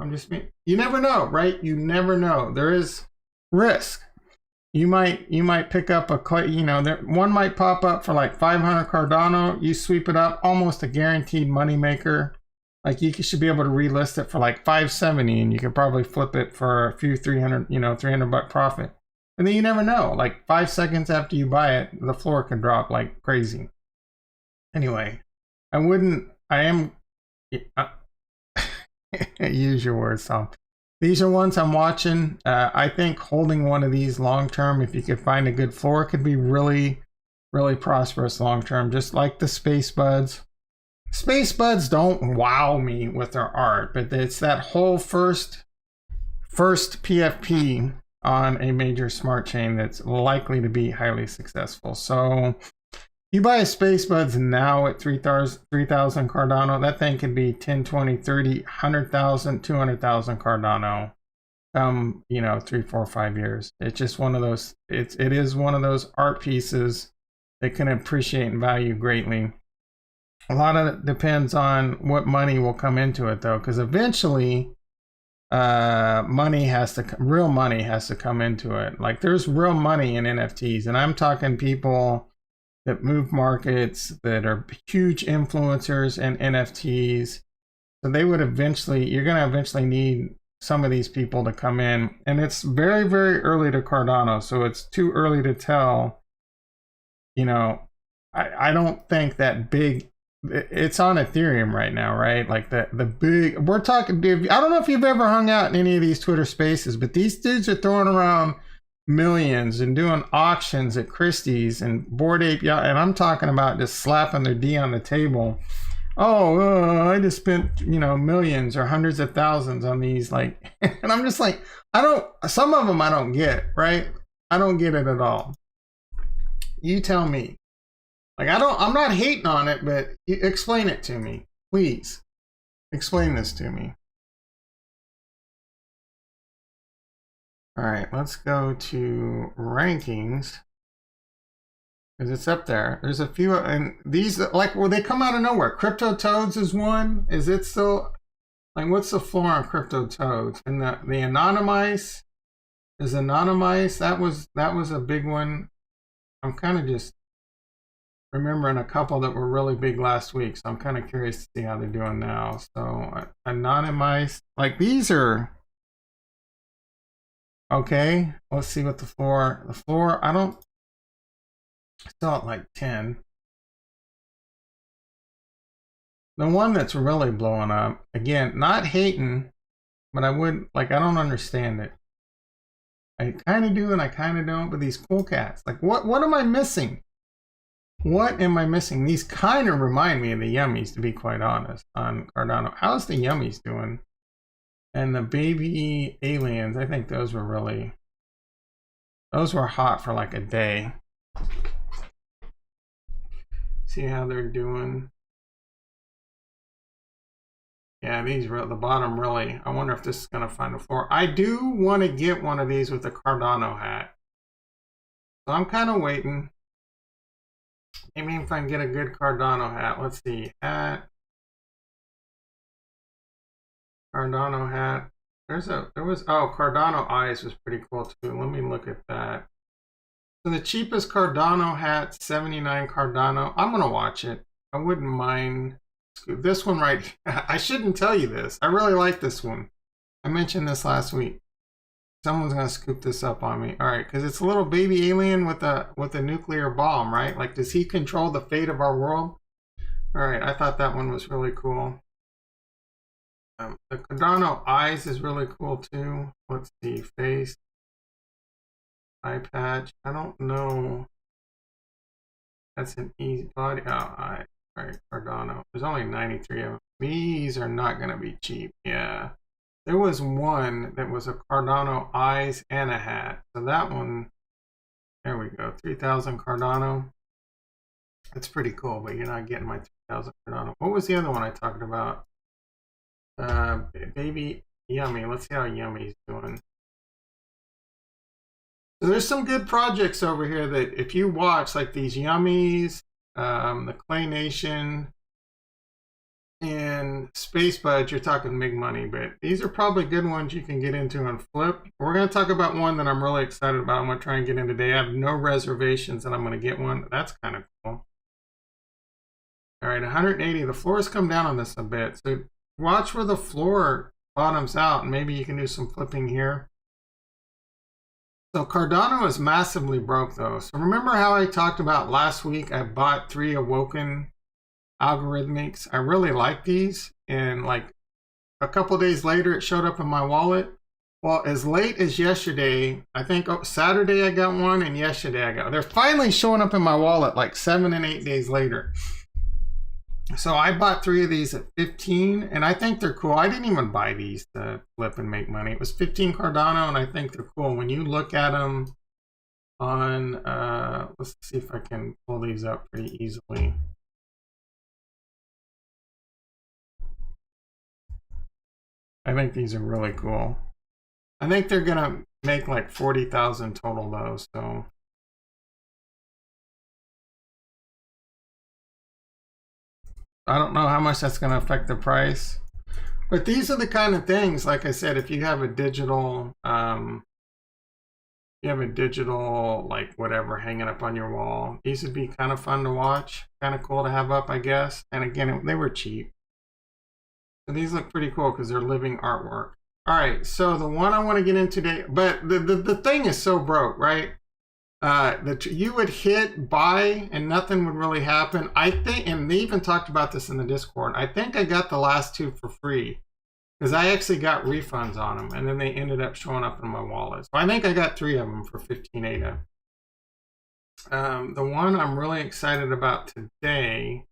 you never know, right? You never know. There is risk. You might pick up one might pop up for like 500 Cardano. You sweep it up, almost a guaranteed money maker. Like you should be able to relist it for like 570, and you could probably flip it for a few 300 buck profit. And then you never know. Like 5 seconds after you buy it, the floor could drop like crazy. Anyway, use your words, Tom. These are ones I'm watching. I think holding one of these long term, if you could find a good floor, could be really, really prosperous long term. Just like the Space Buds. Space Buds don't wow me with their art, but it's that whole first PFP on a major smart chain that's likely to be highly successful. So you buy a Space Buds now at 3,000 Cardano, that thing could be 10, 20, 30, 100,000, 200,000 Cardano. 3, 4, 5 years. It's just one of those, it is one of those art pieces that can appreciate in value greatly. A lot of it depends on what money will come into it though, because eventually real money has to come into it. Like there's real money in NFTs, and I'm talking people that move markets, that are huge influencers in NFTs. So you're going to eventually need some of these people to come in. And it's very, very early to Cardano, so it's too early to tell. I don't think that big, it's on Ethereum right now, right? Like the big, we're talking, I don't know if you've ever hung out in any of these Twitter spaces, but these dudes are throwing around millions and doing auctions at Christie's and Bored Ape Yacht, and I'm talking about just slapping their D on the table. I just spent millions or hundreds of thousands on these, like, and I'm just like, some of them I don't get, right? I don't get it at all. You tell me. Like I'm not hating on it, but explain it to me, please. Explain this to me. All right, let's go to rankings, because it's up there. There's a few, and these, like, they come out of nowhere. Crypto Toads is one. Is it still, like, what's the floor on Crypto Toads? And the Anonymice is Anonymice. That was a big one. I'm kind of just remembering a couple that were really big last week, so I'm kind of curious to see how they're doing now. So Anonymice, like, these are. Okay, let's see what the floor, I saw it like 10. The one that's really blowing up, again, not hating, but I don't understand it. I kind of do and I kind of don't, but these Cool Cats, like what am I missing? What am I missing? These kind of remind me of the Yummies, to be quite honest, on Cardano. How's the Yummies doing? And the baby aliens, I think those were hot for like a day. See how they're doing. Yeah, these were at the bottom, really. I wonder if this is going to find a floor. I do want to get one of these with a Cardano hat. So I'm kind of waiting. Maybe if I can get a good Cardano hat. Let's see. Hat. Cardano hat. Cardano eyes was pretty cool too. Let me look at that. So the cheapest Cardano hat, 79 Cardano. I'm gonna watch it. I wouldn't mind. This one right. I shouldn't tell you this. I really like this one. I mentioned this last week. Someone's gonna scoop this up on me. All right, because it's a little baby alien with a nuclear bomb, right? Like, does he control the fate of our world? All right, I thought that one was really cool. The Cardano eyes is really cool too. Let's see, face, eye patch. I don't know. That's an easy body. Eye. All right, Cardano. There's only 93 of them. These are not going to be cheap. Yeah. There was one that was a Cardano eyes and a hat. So that one, there we go. 3,000 Cardano. That's pretty cool, but you're not getting my 3,000 Cardano. What was the other one I talked about? Baby Yummy. Let's see how Yummy's doing. So there's some good projects over here that if you watch, like these Yummies, the Clay Nation, and space buds, you're talking big money, but these are probably good ones you can get into and flip. We're going to talk about one that I'm really excited about. I'm going to try and get in today. I have no reservations and I'm going to get one. That's kind of cool. All right, 180. The floor has come down on this a bit. So watch where the floor bottoms out and maybe you can do some flipping here. So Cardano is massively broke though. So remember how I talked about last week, I bought 3 Awoken algorithmics. I really like these, and like a couple days later it showed up in my wallet. Well, as late as yesterday, I think Saturday I got one, and yesterday I got, they're finally showing up in my wallet like 7 and 8 days later. So I bought 3 of these at 15, and I think they're cool. I didn't even buy these to flip and make money. It was 15 Cardano, and I think they're cool. When you look at them on, let's see if I can pull these up pretty easily. I think these are really cool. I think they're gonna make like 40,000 total though, so. I don't know how much that's gonna affect the price. But these are the kind of things, like I said, if you have a digital, like whatever hanging up on your wall, these would be kind of fun to watch, kind of cool to have up, I guess. And again, they were cheap. So these look pretty cool because they're living artwork. All right, so the one I want to get into today, but the thing is so broke, right? You would hit buy and nothing would really happen. I think, and they even talked about this in the Discord, I think I got the last 2 for free because I actually got refunds on them, and then they ended up showing up in my wallet. So I think I got 3 of them for 15 ADA. The one I'm really excited about today,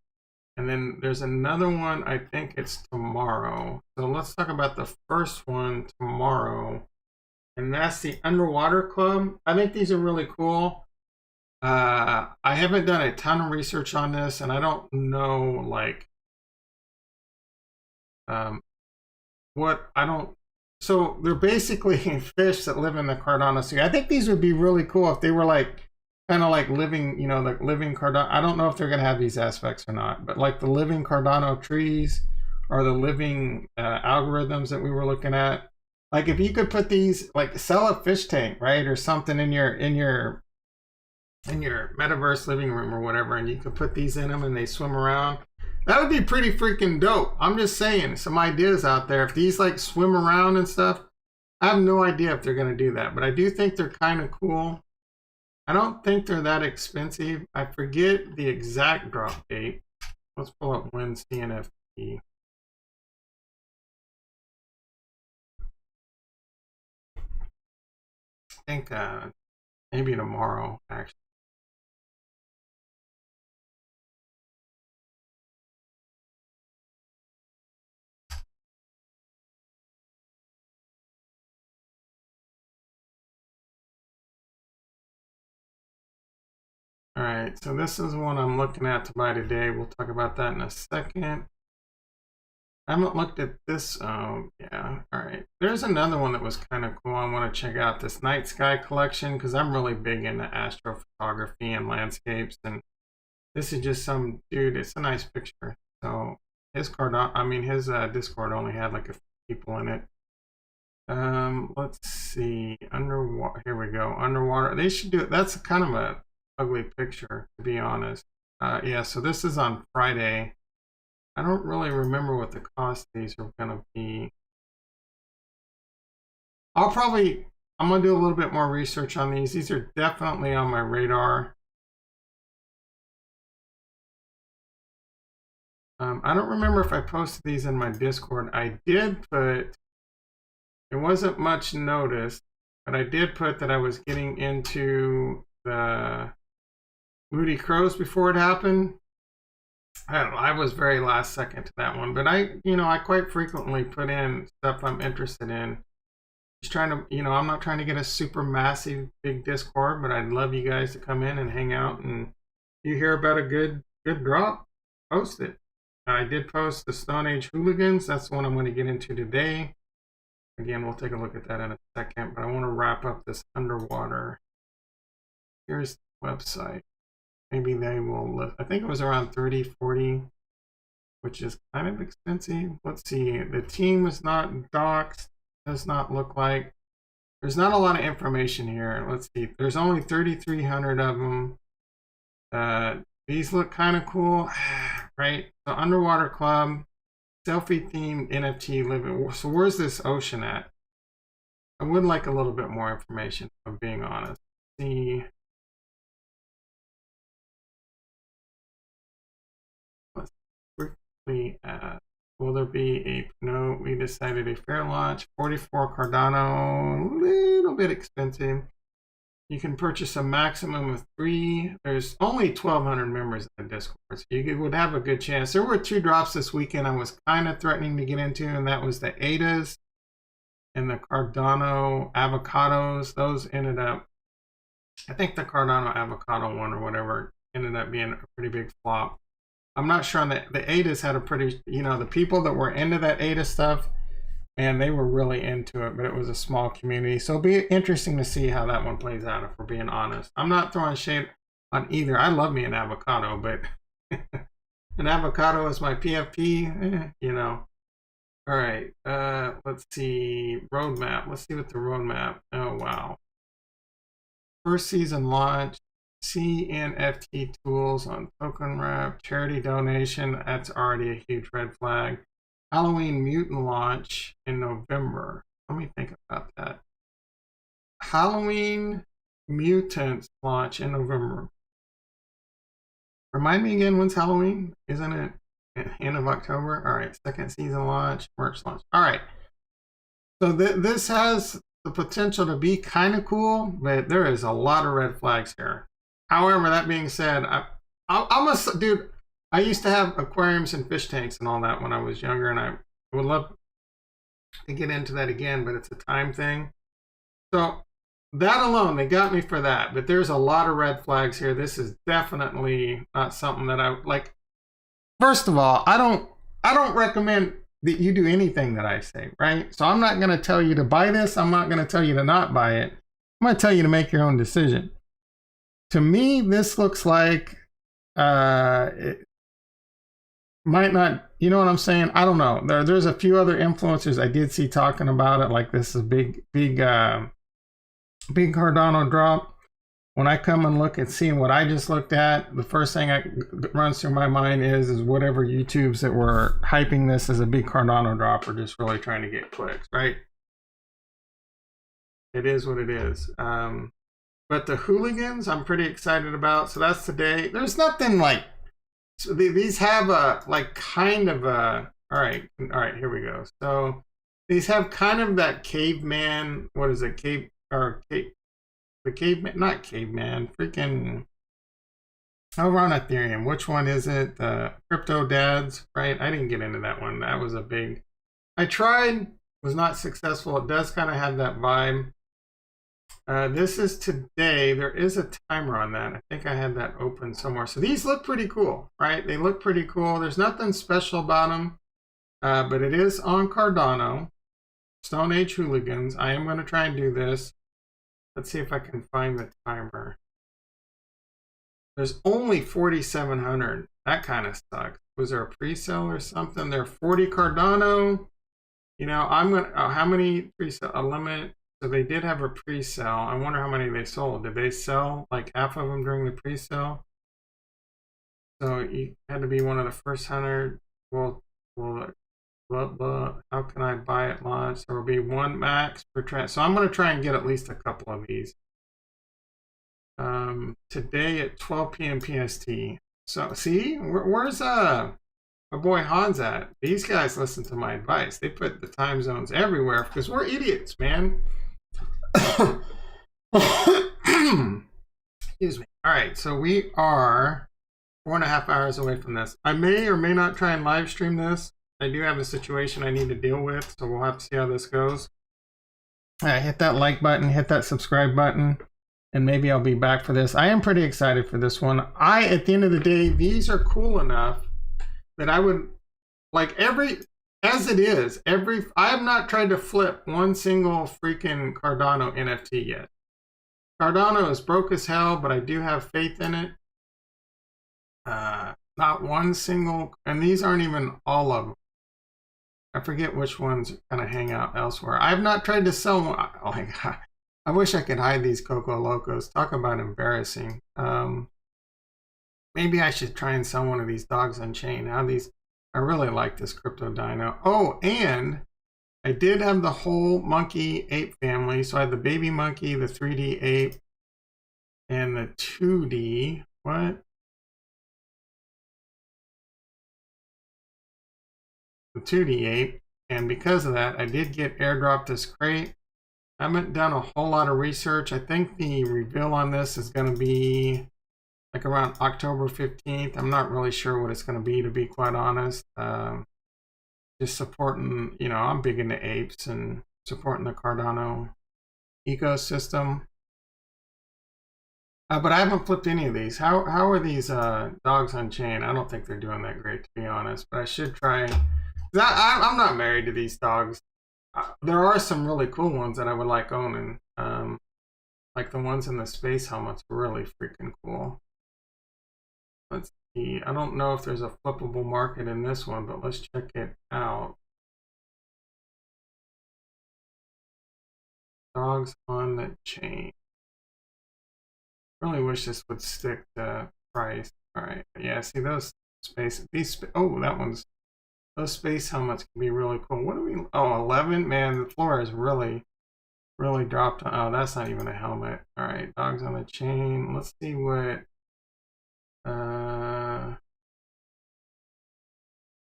and then there's another one, I think it's tomorrow. So let's talk about the first one tomorrow. And that's the Underwater Club. I think these are really cool. I haven't done a ton of research on this, and I don't know, like, so they're basically fish that live in the Cardano Sea. I think these would be really cool if they were like, kind of like living, you know, like living Cardano. I don't know if they're going to have these aspects or not, but like the living Cardano trees or the living algorithms that we were looking at. Like if you could put these, like sell a fish tank, right? Or something in your metaverse living room or whatever, and you could put these in them and they swim around. That would be pretty freaking dope. I'm just saying, some ideas out there. If these like swim around and stuff, I have no idea if they're going to do that, but I do think they're kind of cool. I don't think they're that expensive. I forget the exact drop date. Let's pull up Wednesday NFT. I think maybe tomorrow, actually. All right, so this is one I'm looking at to buy today. We'll talk about that in a second. I haven't looked at this. Oh, yeah. All right. There's another one that was kind of cool. I want to check out this Night Sky collection because I'm really big into astrophotography and landscapes. And this is just some dude. It's a nice picture. So his his Discord only had like a few people in it. Let's see. Underwater. Here we go. Underwater. They should do it. That's kind of a ugly picture, to be honest. Yeah. So this is on Friday. I don't really remember what the cost of these are going to be. I'm going to do a little bit more research on these. These are definitely on my radar. I don't remember if I posted these in my Discord. I did put, it wasn't much noticed, but I did put that I was getting into the Moody Krows before it happened. I don't know, I was very last second to that one, but I quite frequently put in stuff I'm interested in. Just trying to, I'm not trying to get a super massive big Discord, but I'd love you guys to come in and hang out, and if you hear about a good drop, post it. I did post the Stone Age Hooligans. That's the one I'm going to get into today. Again, we'll take a look at that in a second, but I want to wrap up this underwater. Here's the website. Maybe they will lift. I think it was around 30, 40. which is kind of expensive. Let's see. The team is not doxed. Does not look like. There's not a lot of information here. Let's see. There's only 3,300 of them. These look kind of cool, right? So Underwater Club, selfie themed NFT living. So where's this ocean at? I would like a little bit more information, if I'm being honest. See. Let's quickly add. Will there be a, no, we decided a fair launch, 44 Cardano, a little bit expensive. You can purchase a maximum of 3. There's only 1,200 members in the Discord, so you would have a good chance. There were 2 drops this weekend I was kind of threatening to get into, and that was the ADAs and the Cardano avocados. Those ended up, I think the Cardano avocado one or whatever ended up being a pretty big flop. I'm not sure on the ADAs had a pretty, you know, the people that were into that ADA stuff, and they were really into it, but it was a small community. So it'll be interesting to see how that one plays out, if we're being honest. I'm not throwing shade on either. I love me an avocado, but an avocado is my PFP, you know. All right, let's see, roadmap. Let's see what the roadmap, oh wow. First season launch, CNFT tools on token wrap, charity donation, that's already a huge red flag. Halloween mutant launch in November. Let me think about that. Halloween mutants launch in November. Remind me again, when's Halloween? Isn't it end of October? All right, second season launch, merch launch. All right. So this has the potential to be kind of cool, but there is a lot of red flags here. However, that being said, I'm a dude. I used to have aquariums and fish tanks and all that when I was younger, and I would love to get into that again, but it's a time thing. So that alone, they got me for that. But there's a lot of red flags here. This is definitely not something that I like. First of all, I don't recommend that you do anything that I say, right? So I'm not going to tell you to buy this. I'm not going to tell you to not buy it. I'm going to tell you to make your own decision. To me, this looks like it might not, you know what I'm saying? I don't know. There's a few other influencers I did see talking about it, like this is big Cardano drop. When I come and look and see what I just looked at, the first thing that runs through my mind is whatever YouTubes that were hyping this as a big Cardano drop are just really trying to get clicks, right? It is what it is. But the hooligans, I'm pretty excited about. So that's today. There's nothing like, so these have a, like kind of a, all right, here we go. So these have kind of that caveman, what is it, the caveman, not caveman, freaking, over on Ethereum. Which one is it? The crypto dads, right? I didn't get into that one. That was a big, I tried, was not successful. It does kind of have that vibe. This is today. There is a timer on that. I think I had that open somewhere. So these look pretty cool, right? They look pretty cool. There's nothing special about them, but it is on Cardano. Stone Age Hooligans. I am going to try and do this. Let's see if I can find the timer. There's only 4,700. That kind of sucks. Was there a pre-sale or something? There are 40 Cardano. You know, I'm going to, how many pre-sale? A limit. So they did have a pre-sale. I wonder how many they sold. Did they sell like half of them during the pre-sale? So you had to be one of the first 100. Well, how can I buy at launch? There will be one max per trend. So I'm going to try and get at least a couple of these. Today at 12 p.m. PST. So see, where's my boy Hans at? These guys listen to my advice. They put the time zones everywhere because we're idiots, man. Excuse me. All right, so we are 4.5 hours away from this. I may or may not try and live stream this. I do have a situation I need to deal with, so we'll have to see how this goes. Hit that like button, hit that subscribe button, and maybe I'll be back for this. I am pretty excited for this one. At the end of the day, these are cool enough that I would, like as it is, I have not tried to flip one single freaking Cardano NFT yet. Cardano is broke as hell, but I do have faith in it. Not one single, and these aren't even all of them. I forget which ones kind of hang out elsewhere. I've not tried to sell one. Oh my God. I wish I could hide these Coco Locos. Talk about embarrassing. Maybe I should try and sell one of these dogs on chain. How these, I really like this crypto dino. Oh, and I did have the whole monkey ape family. So I had the baby monkey, the 3D ape, and the 2D. What? The 2D ape. And because of that, I did get airdropped this crate. I haven't done a whole lot of research. I think the reveal on this is going to be like around October 15th. I'm not really sure what it's going to be quite honest. Just supporting, you know, I'm big into apes and supporting the Cardano ecosystem. But I haven't flipped any of these. How are these dogs on chain? I don't think they're doing that great, to be honest. But I should try. I'm not married to these dogs. There are some really cool ones that I would like owning. Like the ones in the space helmets are really freaking cool. Let's see. I don't know if there's a flippable market in this one, but let's check it out. Dogs on the chain. Really wish this would stick to price. All right. Yeah, see those oh, that one's, those space helmets can be really cool. What do we, oh, 11? Man, the floor is really dropped. Oh, that's not even a helmet. All right, dogs on the chain. Let's see what,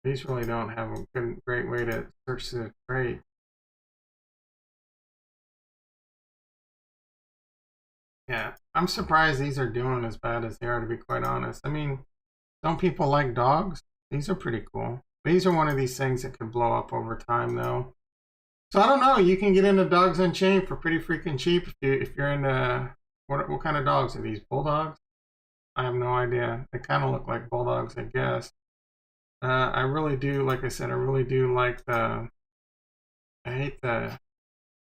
these really don't have a great way to search the trade. Yeah, I'm surprised these are doing as bad as they are, to be quite honest. I mean, don't people like dogs? These are pretty cool. These are one of these things that could blow up over time, though. So I don't know. You can get into dogs on chain for pretty freaking cheap if you're into what kind of dogs are these? Bulldogs? I have no idea. They kind of look like bulldogs, I guess. I really do, like I said, I really do like the. I hate the.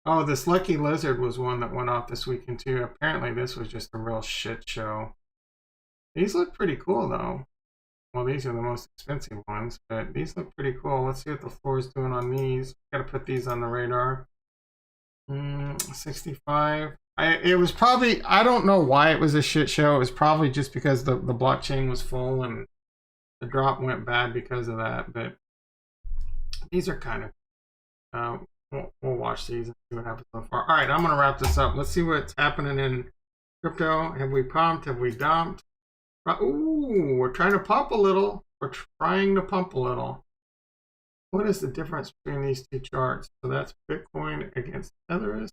Oh, this Lucky Lizard was one that went off this weekend too. Apparently, this was just a real shit show. These look pretty cool though. Well, these are the most expensive ones, but these look pretty cool. Let's see what the floor is doing on these. Got to put these on the radar. 65. It was probably, I don't know why it was a shit show. It was probably just because the blockchain was full and the drop went bad because of that. But these are kind of, we'll watch these and see what happens so far. All right, I'm going to wrap this up. Let's see what's happening in crypto. Have we pumped? Have we dumped? Ooh, we're trying to pump a little. We're trying to pump a little. What is the difference between these two charts? So that's Bitcoin against Ethereum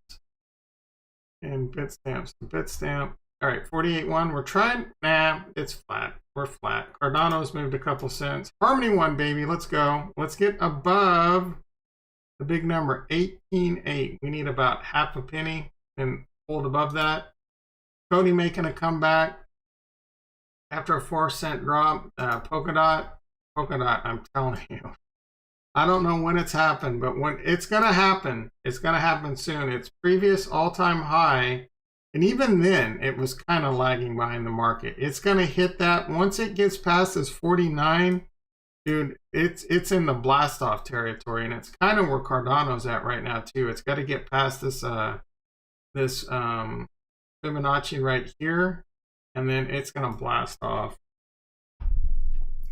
and Bitstamp. So Bitstamp. All right, 48.1. We're trying. Nah, it's flat. We're flat. Cardano's moved a couple cents. Harmony 1, baby. Let's go. Let's get above the big number, 18.8. We need about half a penny and hold above that. Cody making a comeback after a 4-cent drop. Polkadot, I'm telling you. I don't know when it's happened, but when it's going to happen, it's going to happen soon. Its previous all-time high, and even then, it was kind of lagging behind the market. It's going to hit that. Once it gets past this 49, dude, it's in the blast off territory, and it's kind of where Cardano's at right now too. It's got to get past this Fibonacci right here, and then it's gonna blast off.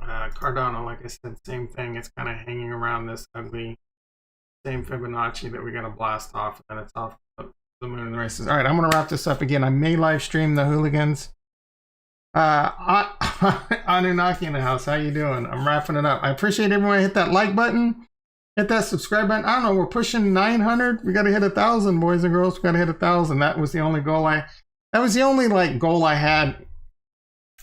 Cardano, like I said, same thing. It's kind of hanging around this ugly same Fibonacci that we got to blast off, and then it's off the moon and the races. All right, I'm gonna wrap this up again. I may live stream the hooligans. Anunnaki in the house, how you doing? I'm wrapping it up. I appreciate everyone. Hit that like button, hit that subscribe button. I don't know, we're pushing 900. We got to hit 1,000, boys and girls. We got to hit 1,000. That was the only goal goal I had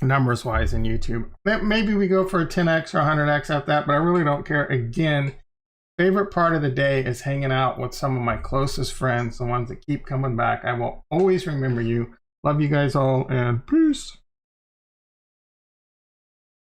numbers wise in YouTube. Maybe we go for a 10x or 100x after that, but I really don't care. Again, favorite part of the day is hanging out with some of my closest friends, the ones that keep coming back. I will always remember you. Love you guys all, and peace.